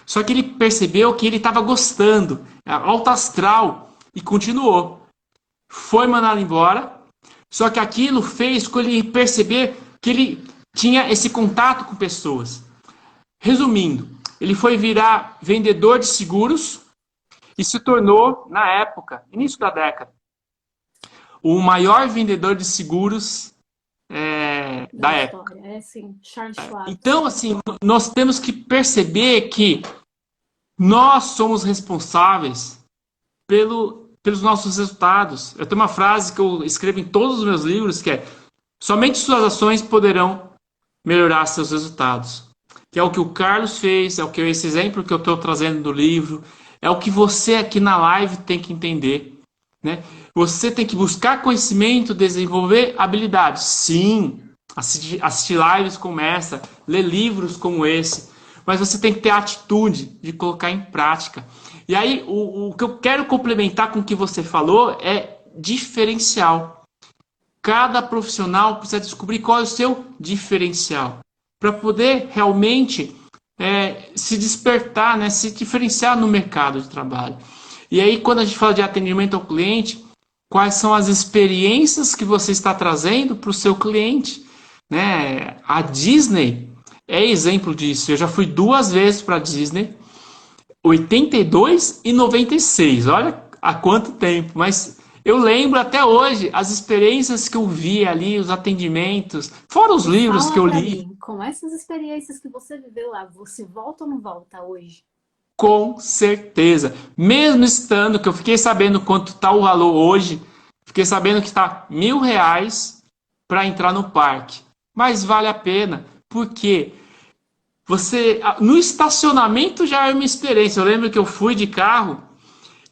Só que ele percebeu que ele estava gostando, alto astral, e continuou. Foi mandado embora, só que aquilo fez com ele perceber que ele tinha esse contato com pessoas. Resumindo, ele foi virar vendedor de seguros, e se tornou, na época, início da década, o maior vendedor de seguros Da da época. história. É assim, Charles Schwab. Então, assim, nós temos que perceber que nós somos responsáveis pelos nossos resultados. Eu tenho uma frase que eu escrevo em todos os meus livros, que é: somente suas ações poderão melhorar seus resultados. Que é o que o Carlos fez, é o que esse exemplo que eu estou trazendo do livro, é o que você aqui na live tem que entender, né? Você tem que buscar conhecimento, desenvolver habilidades. Sim, assistir lives como essa, ler livros como esse, mas você tem que ter a atitude de colocar em prática. E aí, o que eu quero complementar com o que você falou é diferencial. Cada profissional precisa descobrir qual é o seu diferencial para poder realmente se despertar, né, se diferenciar no mercado de trabalho. E aí, quando a gente fala de atendimento ao cliente, quais são as experiências que você está trazendo para o seu cliente? Né? A Disney é exemplo disso. Eu já fui 2 vezes para a Disney, 82 e 96. Olha há quanto tempo, mas eu lembro até hoje as experiências que eu vi ali, os atendimentos, fora os E livros que fala eu pra li, mim, com essas experiências que você viveu lá, você volta ou não volta hoje? com certeza. Mesmo estando, que eu fiquei sabendo quanto está o valor hoje, fiquei sabendo que está R$ 1.000 para entrar no parque. Mas vale a pena, porque você, no estacionamento já é uma experiência. Eu lembro que eu fui de carro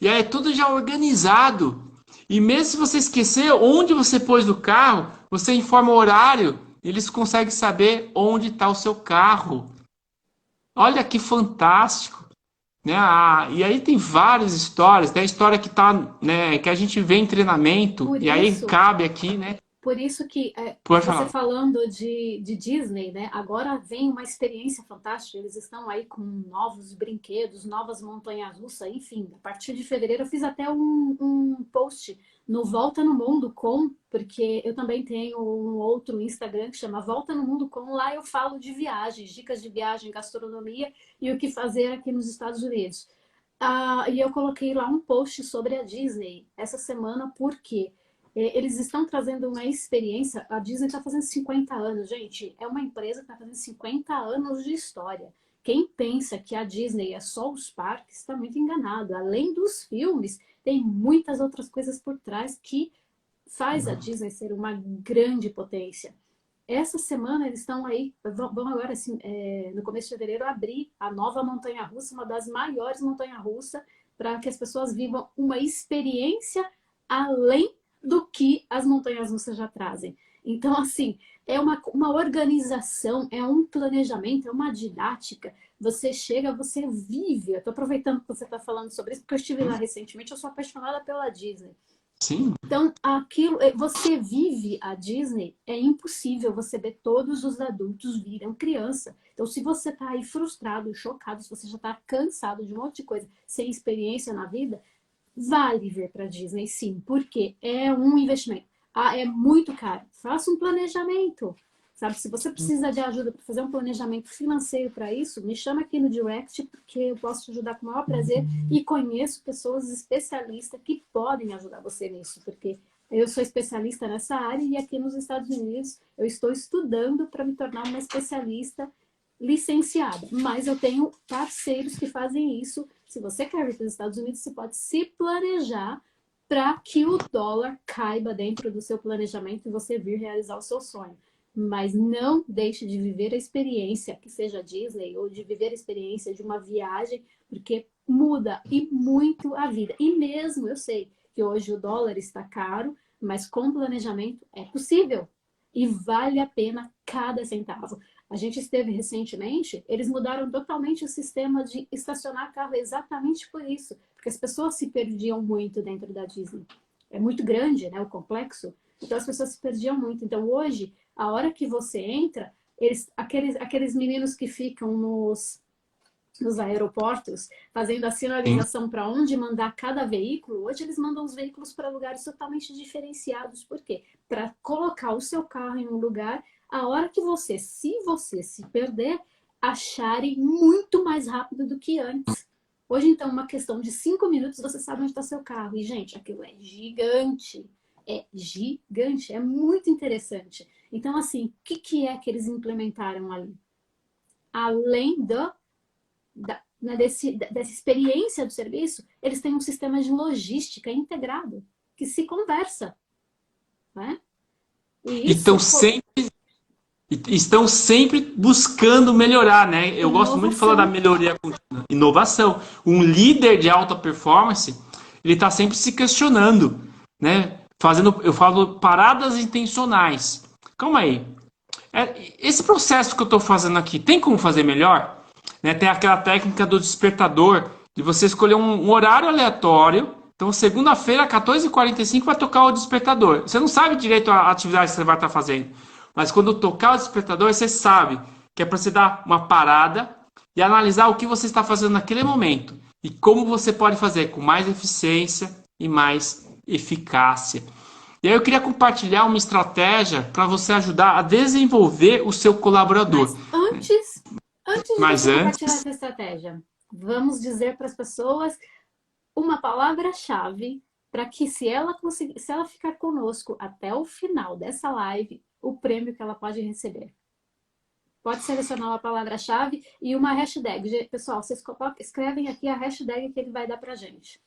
e aí é tudo já organizado. E mesmo se você esquecer onde você pôs o carro, você informa o horário, eles conseguem saber onde está o seu carro. Olha que fantástico, né? E aí tem várias histórias. Tem a história que tá, né, que a gente vê em treinamento Por e aí isso, cabe aqui, né? Por isso que Pode você falar. falando de Disney, né? Agora vem uma experiência fantástica. Eles estão aí com novos brinquedos, novas montanhas-russas, enfim. A partir de fevereiro eu fiz até um post no Volta no Mundo com, porque eu também tenho um outro Instagram que chama Volta no Mundo com. Lá eu falo de viagens, dicas de viagem, gastronomia e o que fazer aqui nos Estados Unidos. E eu coloquei lá um post sobre a Disney essa semana, porque eles estão trazendo uma experiência. A Disney está fazendo 50 anos, gente. É uma empresa que está fazendo 50 anos de história. Quem pensa que a Disney é só os parques está muito enganado. Além dos filmes, tem muitas outras coisas por trás que faz a Disney ser uma grande potência. Essa semana eles estão aí, vão agora, assim, no começo de fevereiro, abrir a nova montanha-russa, uma das maiores montanhas-russas, para que as pessoas vivam uma experiência além do que as montanhas-russas já trazem. Então, assim, é uma organização, é um planejamento, é uma didática. Você chega, você vive. Eu estou aproveitando que você está falando sobre isso, porque eu estive lá recentemente, eu sou apaixonada pela Disney. Sim, Então, aquilo, você vive a Disney, é impossível você ver todos os adultos viram criança. Então, se você está aí frustrado, chocado, se você já está cansado de um monte de coisa, sem experiência na vida, vale vir para a Disney, sim, porque é um investimento. É muito caro. Faça um planejamento. Sabe, se você precisa de ajuda para fazer um planejamento financeiro para isso, me chama aqui no direct, porque eu posso te ajudar com o maior prazer e conheço pessoas especialistas que podem ajudar você nisso, porque eu sou especialista nessa área e aqui nos Estados Unidos eu estou estudando para me tornar uma especialista licenciada, mas eu tenho parceiros que fazem isso. Se você quer vir para os Estados Unidos, você pode se planejar para que o dólar caiba dentro do seu planejamento e você vir realizar o seu sonho. Mas não deixe de viver a experiência, que seja Disney, ou de viver a experiência de uma viagem, porque muda e muito a vida. E mesmo eu sei que hoje o dólar está caro, mas com planejamento é possível. E vale a pena cada centavo. A gente esteve recentemente, eles mudaram totalmente o sistema de estacionar carro exatamente por isso, porque as pessoas se perdiam muito dentro da Disney. É muito grande, né, o complexo, então as pessoas se perdiam muito. Então hoje, a hora que você entra, aqueles meninos que ficam nos aeroportos, fazendo a sim. sinalização para onde mandar cada veículo, hoje eles mandam os veículos para lugares totalmente diferenciados. Por quê? Para colocar o seu carro em um lugar, a hora que se você se perder, acharem muito mais rápido do que antes. Hoje, então, uma questão de 5 minutos, você sabe onde está seu carro. E, gente, aquilo é gigante. É gigante, é muito interessante. Então, assim, o que é que eles implementaram ali? Além né, dessa experiência do serviço, eles têm um sistema de logística integrado que se conversa, né? E isso, Então, estão sempre buscando melhorar, né? Eu gosto muito de falar da inovação. melhoria contínua. Inovação. Um líder de alta performance, ele está sempre se questionando, né? Fazendo, eu falo, paradas intencionais. Calma aí. Esse processo que eu estou fazendo aqui, tem como fazer melhor? Né? Tem aquela técnica do despertador, de você escolher um horário aleatório. Então, segunda-feira, 14h45, vai tocar o despertador. Você não sabe direito a atividade que você vai estar fazendo. Mas quando tocar o despertador, você sabe que é para você dar uma parada e analisar o que você está fazendo naquele momento. E como você pode fazer com mais eficiência e mais eficácia. E aí eu queria compartilhar uma estratégia para você ajudar a desenvolver o seu colaborador. Mas antes de Mas você compartilhar antes, essa estratégia, vamos dizer para as pessoas uma palavra-chave para que se ela ficar conosco até o final dessa live, o prêmio que ela pode receber. Pode selecionar uma palavra-chave e uma hashtag. Pessoal, vocês escrevem aqui a hashtag que ele vai dar para gente.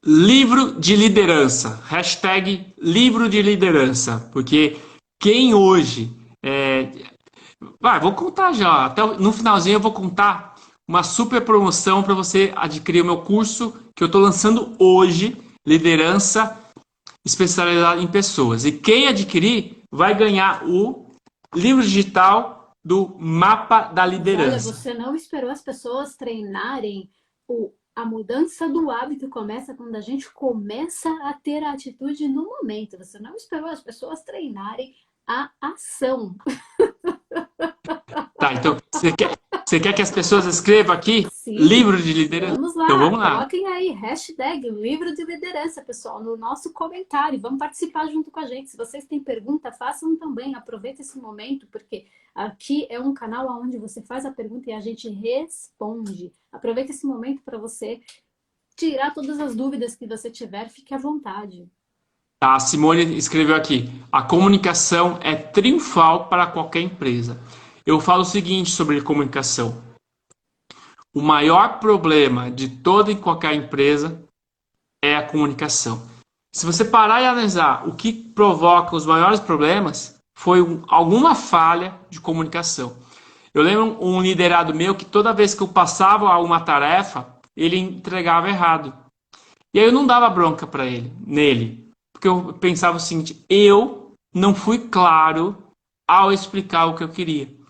livro de liderança. Hashtag livro de liderança. Porque quem hoje... vou contar já. Até no finalzinho eu vou contar uma super promoção para você adquirir o meu curso que eu estou lançando hoje. Liderança especializada em pessoas. E quem adquirir vai ganhar o livro digital do Mapa da Mas olha, Liderança. você não esperou as pessoas treinarem a mudança do hábito começa quando a gente começa a ter a atitude no momento. Você não esperou as pessoas treinarem a ação. Tá, então você quer que as pessoas escrevam aqui Sim, livro de liderança? vamos Então lá. vamos lá. Coloquem aí, hashtag livro de liderança, pessoal, no nosso comentário. Vamos participar junto com a gente. Se vocês têm pergunta, façam também. Aproveita esse momento, porque aqui é um canal onde você faz a pergunta e a gente responde. Aproveita esse momento para você tirar todas as dúvidas que você tiver. Fique à vontade. Tá, a Simone escreveu aqui: a comunicação é triunfal para qualquer empresa. Eu falo o seguinte sobre comunicação: o maior problema de toda e qualquer empresa é a comunicação. Se você parar e analisar o que provoca os maiores problemas, foi alguma falha de comunicação. Eu lembro um liderado meu que toda vez que eu passava uma tarefa, ele entregava errado. E aí eu não dava bronca para nele, porque eu pensava o seguinte: eu não fui claro ao explicar o que eu queria.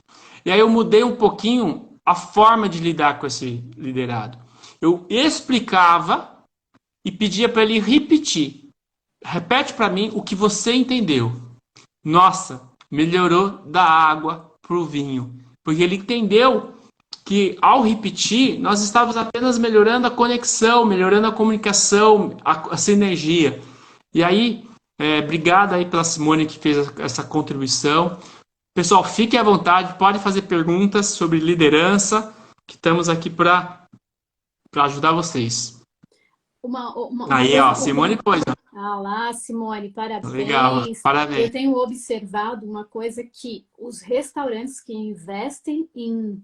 E aí eu mudei um pouquinho a forma de lidar com esse liderado. Eu explicava e pedia para ele repetir. Repete para mim o que você entendeu. Nossa, melhorou da água para o vinho. Porque ele entendeu que ao repetir, nós estávamos apenas melhorando a conexão, melhorando a comunicação, a sinergia. E aí, obrigado aí pela Simone que fez essa contribuição. Pessoal, fiquem à vontade, pode fazer perguntas sobre liderança, que estamos aqui para ajudar vocês. Uma Aí, ó, coisa. Simone pôs. Ah lá, Simone, Legal, parabéns. Eu parabéns. tenho observado uma coisa que os restaurantes que investem em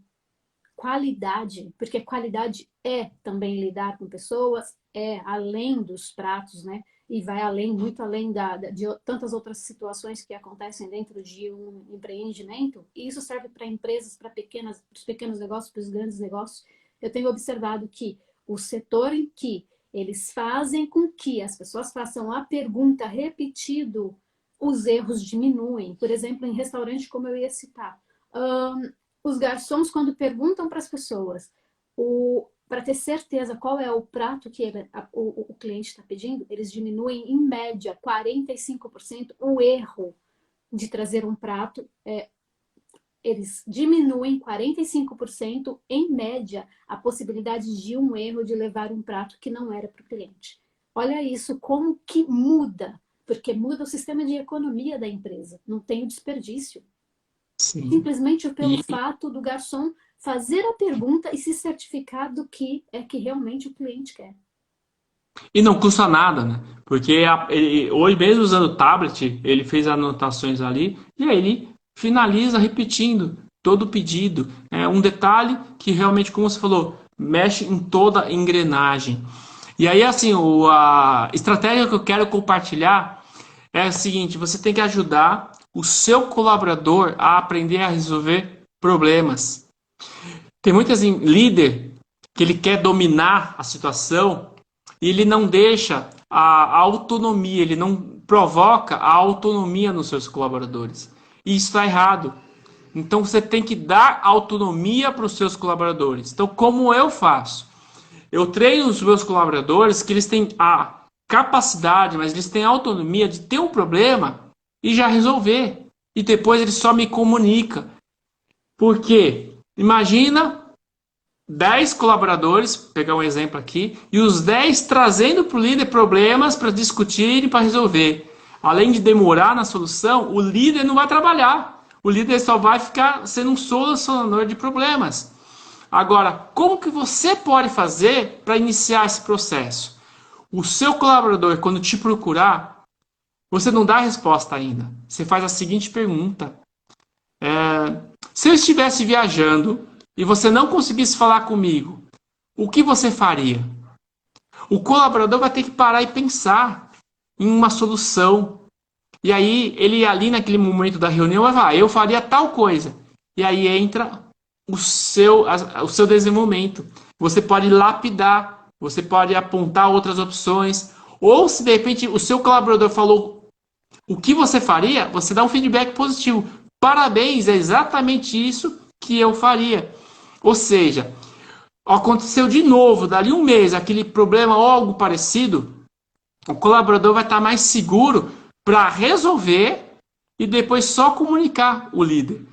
qualidade, porque qualidade é também lidar com pessoas, é além dos pratos, né? E vai além, muito além de tantas outras situações que acontecem dentro de um empreendimento. E isso serve para empresas, para os pequenos negócios, para os grandes negócios. Eu tenho observado que o setor em que eles fazem com que as pessoas façam a pergunta repetido, os erros diminuem. Por exemplo, em restaurante, como eu ia citar, os garçons, quando perguntam para as pessoas para ter certeza qual é o prato que o cliente está pedindo, eles diminuem em média 45% o erro de trazer um prato. Eles diminuem 45% em média a possibilidade de um erro de levar um prato que não era para o cliente. Olha isso, como que muda, porque muda o sistema de economia da empresa, não tem o desperdício. Sim. Simplesmente pelo E fato do garçom fazer a pergunta e se certificar do que é que realmente o cliente quer. E não custa nada, né? Porque hoje mesmo usando o tablet, ele fez anotações ali e aí ele finaliza repetindo todo o pedido. É um detalhe que realmente, como você falou, mexe em toda a engrenagem. E aí, assim, a estratégia que eu quero compartilhar é a seguinte: você tem que ajudar o seu colaborador a aprender a resolver problemas. Tem muitas líder que ele quer dominar a situação e ele não deixa a autonomia, ele não provoca a autonomia nos seus colaboradores. E isso está errado. Então você tem que dar autonomia para os seus colaboradores. Então, como eu faço? Eu treino os meus colaboradores que eles têm a capacidade, mas eles têm a autonomia de ter um problema e já resolver. E depois ele só me comunica. Por quê? Imagina 10 colaboradores, vou pegar um exemplo aqui, e os 10 trazendo para o líder problemas para discutir e para resolver. Além de demorar na solução, o líder não vai trabalhar. O líder só vai ficar sendo um solucionador de problemas. Agora, como que você pode fazer para iniciar esse processo? O seu colaborador, quando te procurar, você não dá a resposta ainda. Você faz a seguinte pergunta. Se eu estivesse viajando e você não conseguisse falar comigo, o que você faria? O colaborador vai ter que parar e pensar em uma solução. E aí, ele ali naquele momento da reunião vai falar, eu faria tal coisa. E aí entra o seu desenvolvimento. Você pode lapidar, você pode apontar outras opções. Ou se de repente o seu colaborador falou o que você faria, você dá um feedback positivo. Parabéns, é exatamente isso que eu faria. Ou seja, aconteceu de novo, dali um mês, aquele problema ou algo parecido, o colaborador vai estar mais seguro para resolver e depois só comunicar o líder.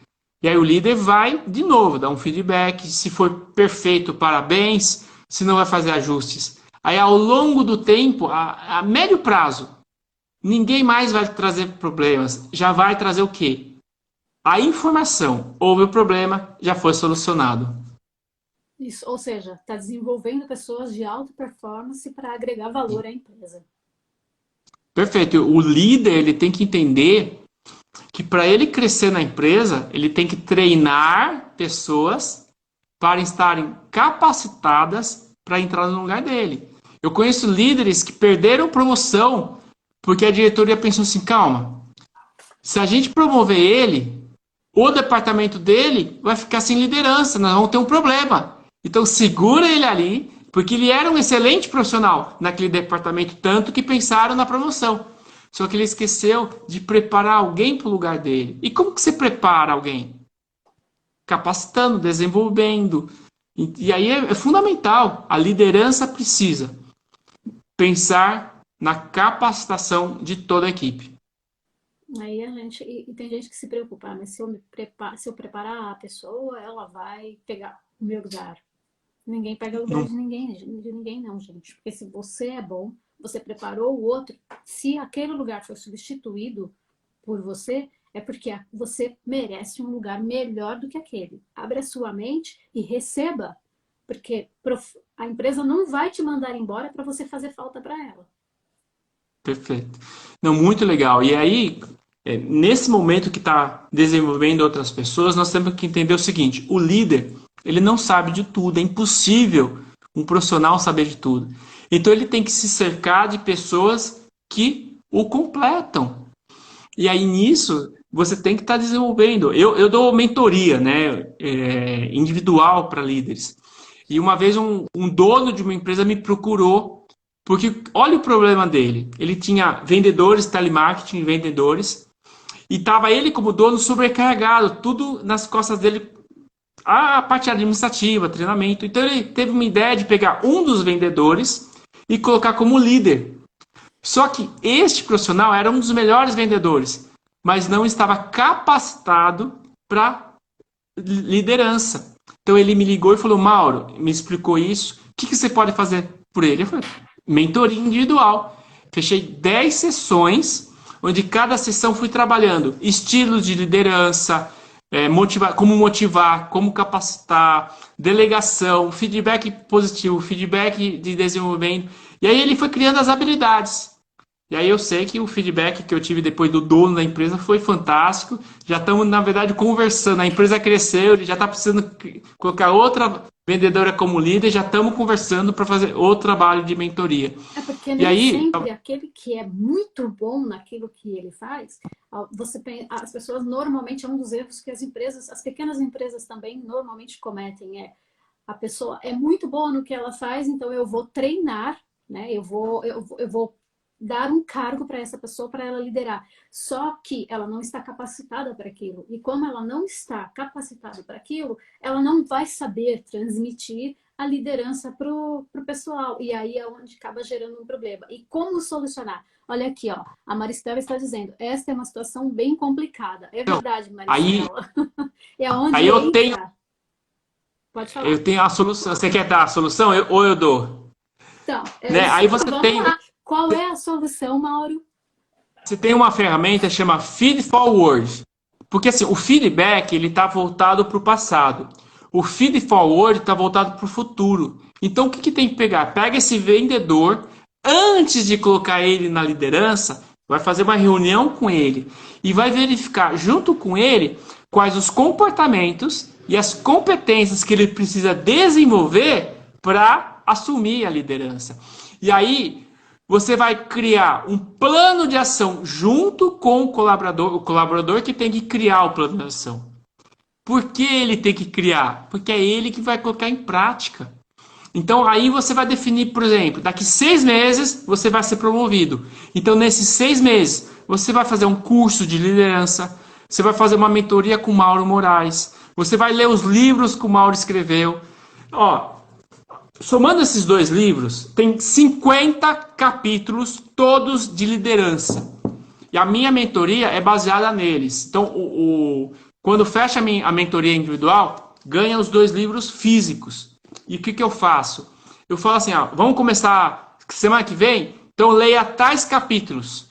E aí o líder vai, de novo, dar um feedback, se for perfeito, parabéns, se não vai fazer ajustes. Aí ao longo do tempo, a médio prazo, ninguém mais vai trazer problemas, já vai trazer o quê? A informação, houve o problema, já foi solucionado. Isso, ou seja, está desenvolvendo pessoas de alta performance para agregar valor à empresa. Perfeito. O líder ele tem que entender que para ele crescer na empresa, ele tem que treinar pessoas para estarem capacitadas para entrar no lugar dele. Eu conheço líderes que perderam promoção porque a diretoria pensou assim, calma, se a gente promover ele, o departamento dele vai ficar sem liderança, nós vamos ter um problema. Então segura ele ali, porque ele era um excelente profissional naquele departamento, tanto que pensaram na promoção. Só que ele esqueceu de preparar alguém para o lugar dele. E como que você prepara alguém? Capacitando, desenvolvendo. E aí é fundamental. A liderança precisa pensar na capacitação de toda a equipe. Aí e tem gente que se preocupa, mas se eu preparar a pessoa, ela vai pegar o meu lugar. Ninguém pega o lugar Não. de ninguém não, gente. Porque se você é bom, você preparou o outro, se aquele lugar for substituído por você, é porque você merece um lugar melhor do que aquele. Abra sua mente e receba, porque a empresa não vai te mandar embora para você fazer falta para ela. Perfeito. Não, muito legal. E aí, nesse momento que está desenvolvendo outras pessoas, nós temos que entender o seguinte: o líder, ele não sabe de tudo, é impossível um profissional saber de tudo. Então ele tem que se cercar de pessoas que o completam. E aí nisso você tem que estar desenvolvendo. Eu dou mentoria, né, individual para líderes. E uma vez um dono de uma empresa me procurou, porque olha o problema dele. Ele tinha vendedores, telemarketing, vendedores, e estava ele como dono sobrecarregado, tudo nas costas dele, a parte administrativa, treinamento. Então ele teve uma ideia de pegar um dos vendedores e colocar como líder. Só que este profissional era um dos melhores vendedores, mas não estava capacitado para liderança. Então ele me ligou e falou, Mauro, me explicou isso, o que você pode fazer por ele? Eu falei, mentoria individual. Fechei 10 sessões, onde cada sessão fui trabalhando estilos de liderança, como motivar, como capacitar, delegação, feedback positivo, feedback de desenvolvimento. E aí ele foi criando as habilidades. E aí eu sei que o feedback que eu tive depois do dono da empresa foi fantástico. Já estamos, na verdade, conversando. A empresa cresceu, ele já está precisando colocar outra vendedora como líder, já estamos conversando para fazer outro trabalho de mentoria. É porque E nem aí, sempre aquele que é muito bom naquilo que ele faz, as pessoas normalmente, é um dos erros que as pequenas empresas também normalmente cometem, a pessoa é muito boa no que ela faz, então eu vou treinar, né? Eu vou dar um cargo para essa pessoa para ela liderar. Só que ela não está capacitada para aquilo. E como ela não está capacitada para aquilo, ela não vai saber transmitir a liderança para o pessoal. E aí é onde acaba gerando um problema. E como solucionar? Olha aqui, ó, a Maristela está dizendo, esta é uma situação bem complicada. É verdade, aí, Maristela. É onde aí entra. Pode eu falar. tenho a solução. Você quer dar a solução ou eu dou? Então, Né? Aí você vamos tem, lá. Qual é a solução, Mauro? você tem uma ferramenta que chama Feed Forward. Porque assim, o feedback ele está voltado para o passado. O feed forward está voltado para o futuro. Então o que tem que pegar? Pega esse vendedor, antes de colocar ele na liderança, vai fazer uma reunião com ele e vai verificar junto com ele quais os comportamentos e as competências que ele precisa desenvolver para assumir a liderança. E aí você vai criar um plano de ação junto com o colaborador que tem que criar o plano de ação. Por que ele tem que criar? Porque é ele que vai colocar em prática. Então aí você vai definir, por exemplo, daqui 6 meses você vai ser promovido. Então nesses 6 meses você vai fazer um curso de liderança, você vai fazer uma mentoria com o Mauro Moraes, você vai ler os livros que o Mauro escreveu. Ó, somando esses 2 livros, tem 50 capítulos, todos de liderança. E a minha mentoria é baseada neles. Então, quando fecha a mentoria individual, ganha os 2 livros físicos. E o que eu faço? Eu falo assim, ó, vamos começar semana que vem? Então leia tais capítulos.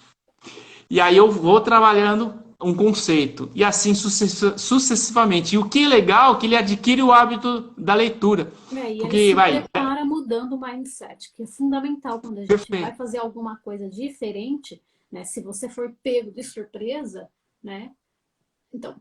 E aí eu vou trabalhando um conceito. E assim sucessivamente. E o que é legal é que ele adquire o hábito da leitura. E Porque ele se prepara mudando o mindset, que é fundamental quando a gente perfeito. vai fazer alguma coisa diferente, né? Se você for pego de surpresa, né? Então,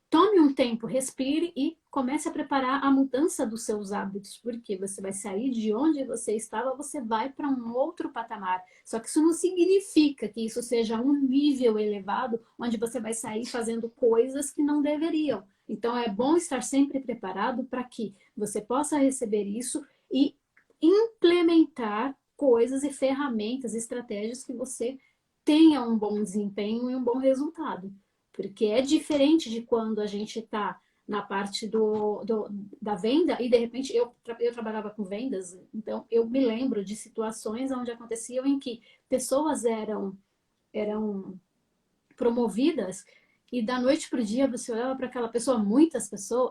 tome um tempo, respire e comece a preparar a mudança dos seus hábitos, porque você vai sair de onde você estava, você vai para um outro patamar. Só que isso não significa que isso seja um nível elevado, onde você vai sair fazendo coisas que não deveriam. Então é bom estar sempre preparado para que você possa receber isso e implementar coisas e ferramentas, estratégias que você tenha um bom desempenho e um bom resultado. Porque é diferente de quando a gente está na parte da venda e de repente eu trabalhava com vendas, então eu me lembro de situações onde aconteciam em que pessoas eram promovidas e da noite para o dia você olhava para aquela pessoa,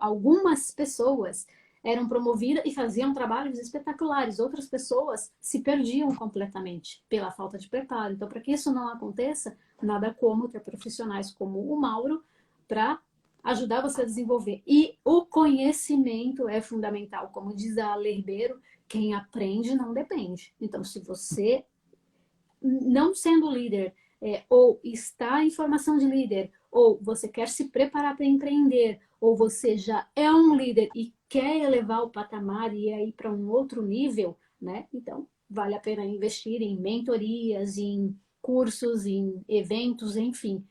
algumas pessoas eram promovidas e faziam trabalhos espetaculares, outras pessoas se perdiam completamente pela falta de preparo. Então, para que isso não aconteça, nada como ter profissionais como o Mauro para ajudar você a desenvolver. E o conhecimento é fundamental. Como diz a Ale Ribeiro, quem aprende não depende. Então, se você, não sendo líder, ou está em formação de líder, ou você quer se preparar para empreender, ou você já é um líder e quer elevar o patamar e ir para um outro nível, né? Então, vale a pena investir em mentorias, em cursos, em eventos, enfim.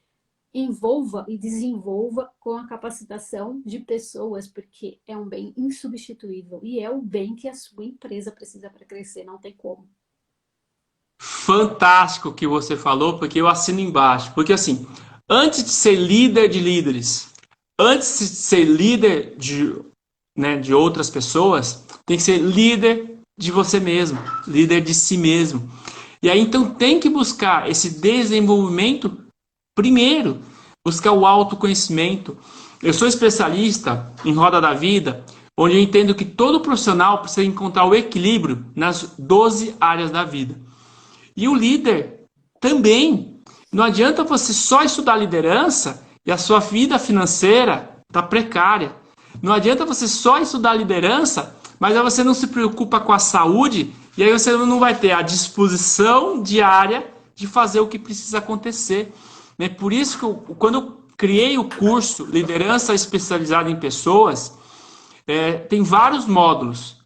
Envolva e desenvolva com a capacitação de pessoas, porque é um bem insubstituível e é o bem que a sua empresa precisa para crescer, não tem como. Fantástico que você falou, porque eu assino embaixo. Porque assim, antes de ser líder de líderes, antes de ser líder de outras pessoas, tem que ser líder de você mesmo, líder de si mesmo. E aí então tem que buscar esse desenvolvimento primeiro, buscar o autoconhecimento. Eu sou especialista em roda da vida, onde eu entendo que todo profissional precisa encontrar o equilíbrio nas 12 áreas da vida. E o líder também. Não adianta você só estudar liderança e a sua vida financeira está precária. Não adianta você só estudar liderança, mas aí você não se preocupa com a saúde e aí você não vai ter a disposição diária de fazer o que precisa acontecer. Né? Por isso que quando eu criei o curso Liderança Especializada em Pessoas, tem vários módulos.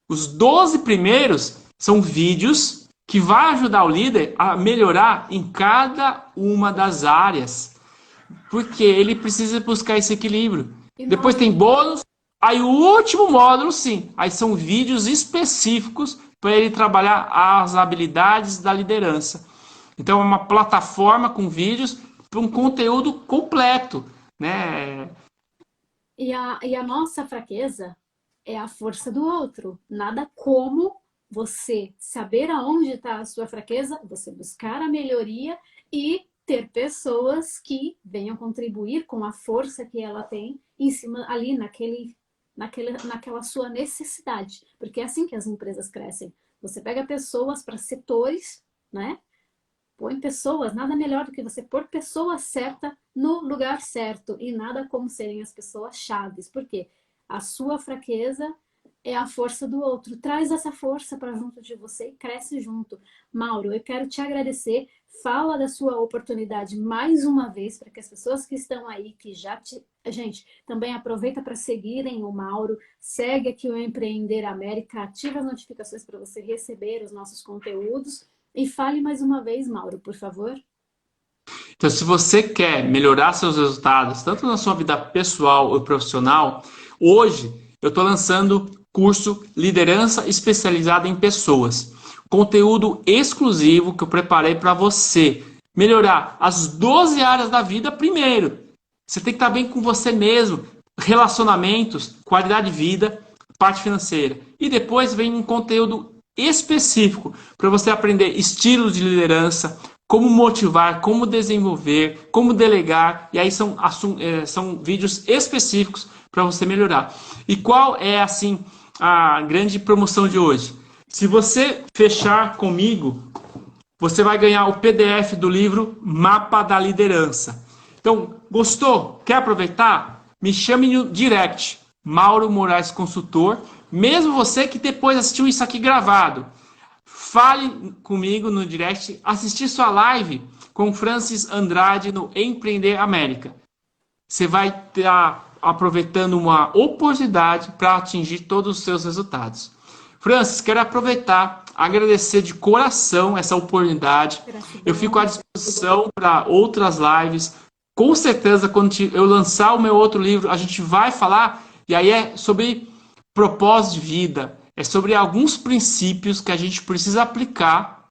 Os 12 primeiros são vídeos que vai ajudar o líder a melhorar em cada uma das áreas, porque ele precisa buscar esse equilíbrio. E Depois Mauro, tem bônus, aí o último módulo, sim, aí são vídeos específicos para ele trabalhar as habilidades da liderança. Então é uma plataforma com vídeos para um conteúdo completo, né? e a nossa fraqueza é a força do outro. Nada como você saber aonde está a sua fraqueza, você buscar a melhoria e ter pessoas que venham contribuir com a força que ela tem em cima ali naquela sua necessidade. Porque é assim que as empresas crescem. Você pega pessoas para setores, né? Põe pessoas, nada melhor do que você pôr pessoa certa no lugar certo e nada como serem as pessoas chaves. Por quê? A sua fraqueza é a força do outro. Traz essa força para junto de você e cresce junto. Mauro, eu quero te agradecer. Fala da sua oportunidade mais uma vez para que as pessoas que estão aí, que já te... Gente, também aproveita para seguirem o Mauro. Segue aqui o Empreender América. Ativa as notificações para você receber os nossos conteúdos. E fale mais uma vez, Mauro, por favor. Então, se você quer melhorar seus resultados, tanto na sua vida pessoal ou profissional, hoje eu estou lançando curso Liderança Especializada em Pessoas. Conteúdo exclusivo que eu preparei para você melhorar as 12 áreas da vida primeiro. Você tem que estar bem com você mesmo, relacionamentos, qualidade de vida, parte financeira. E depois vem um conteúdo específico para você aprender estilos de liderança, como motivar, como desenvolver, como delegar. E aí são vídeos específicos para você melhorar. E qual é, assim, a grande promoção de hoje? Se você fechar comigo, você vai ganhar o PDF do livro Mapa da Liderança. Então, gostou? Quer aproveitar? Me chame no direct, Mauro Moraes Consultor. Mesmo você que depois assistiu isso aqui gravado, fale comigo no direct, assistir sua live com Francis Andrade no Empreender América. Você vai estar aproveitando uma oportunidade para atingir todos os seus resultados. Francis, quero aproveitar, agradecer de coração essa oportunidade. Gratidão. Eu fico à disposição para outras lives. Com certeza, quando eu lançar o meu outro livro, a gente vai falar, e aí é sobre propósito de vida, é sobre alguns princípios que a gente precisa aplicar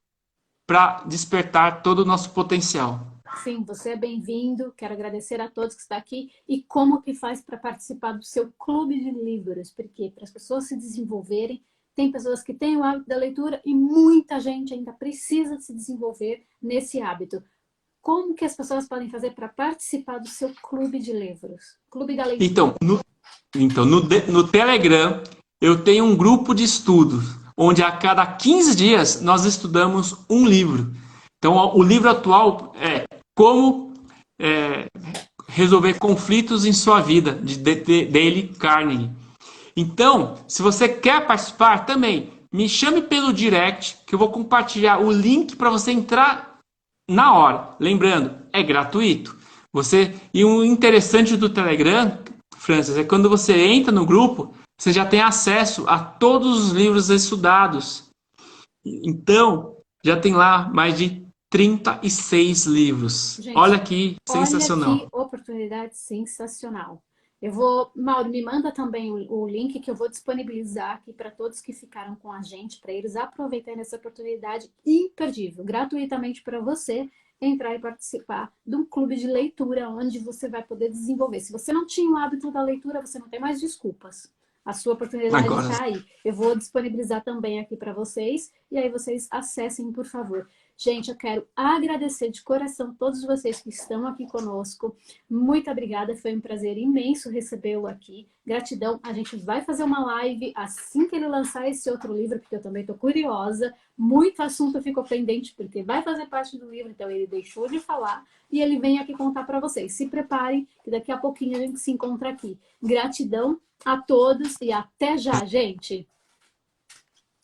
para despertar todo o nosso potencial. Sim, você é bem-vindo. Quero agradecer a todos que estão aqui. E como que faz para participar do seu clube de livros? Porque para as pessoas se desenvolverem, tem pessoas que têm o hábito da leitura e muita gente ainda precisa se desenvolver nesse hábito. Como que as pessoas podem fazer para participar do seu clube de livros? Clube da leitura. Então, no Telegram, eu tenho um grupo de estudos, onde a cada 15 dias nós estudamos um livro. Então, o livro atual é Como Resolver Conflitos em Sua Vida, de Dale Carnegie. Então, se você quer participar também, me chame pelo direct, que eu vou compartilhar o link para você entrar na hora. Lembrando, é gratuito. E o interessante do Telegram, Francis, é quando você entra no grupo, você já tem acesso a todos os livros estudados. Então, já tem lá mais de 36 livros. Gente, olha que sensacional. Olha que oportunidade sensacional. Mauro, me manda também o link que eu vou disponibilizar aqui para todos que ficaram com a gente, para eles aproveitarem essa oportunidade imperdível, gratuitamente para você entrar e participar de um clube de leitura onde você vai poder desenvolver. Se você não tinha o hábito da leitura, você não tem mais desculpas. A sua oportunidade está aí. Eu vou disponibilizar também aqui para vocês e aí vocês acessem, por favor. Gente, eu quero agradecer de coração todos vocês que estão aqui conosco. Muito obrigada, foi um prazer imenso recebê-lo aqui. Gratidão, a gente vai fazer uma live assim que ele lançar esse outro livro, porque eu também estou curiosa. Muito assunto ficou pendente, porque vai fazer parte do livro, então ele deixou de falar e ele vem aqui contar para vocês. Se preparem, que daqui a pouquinho a gente se encontra aqui. Gratidão a todos e até já, gente!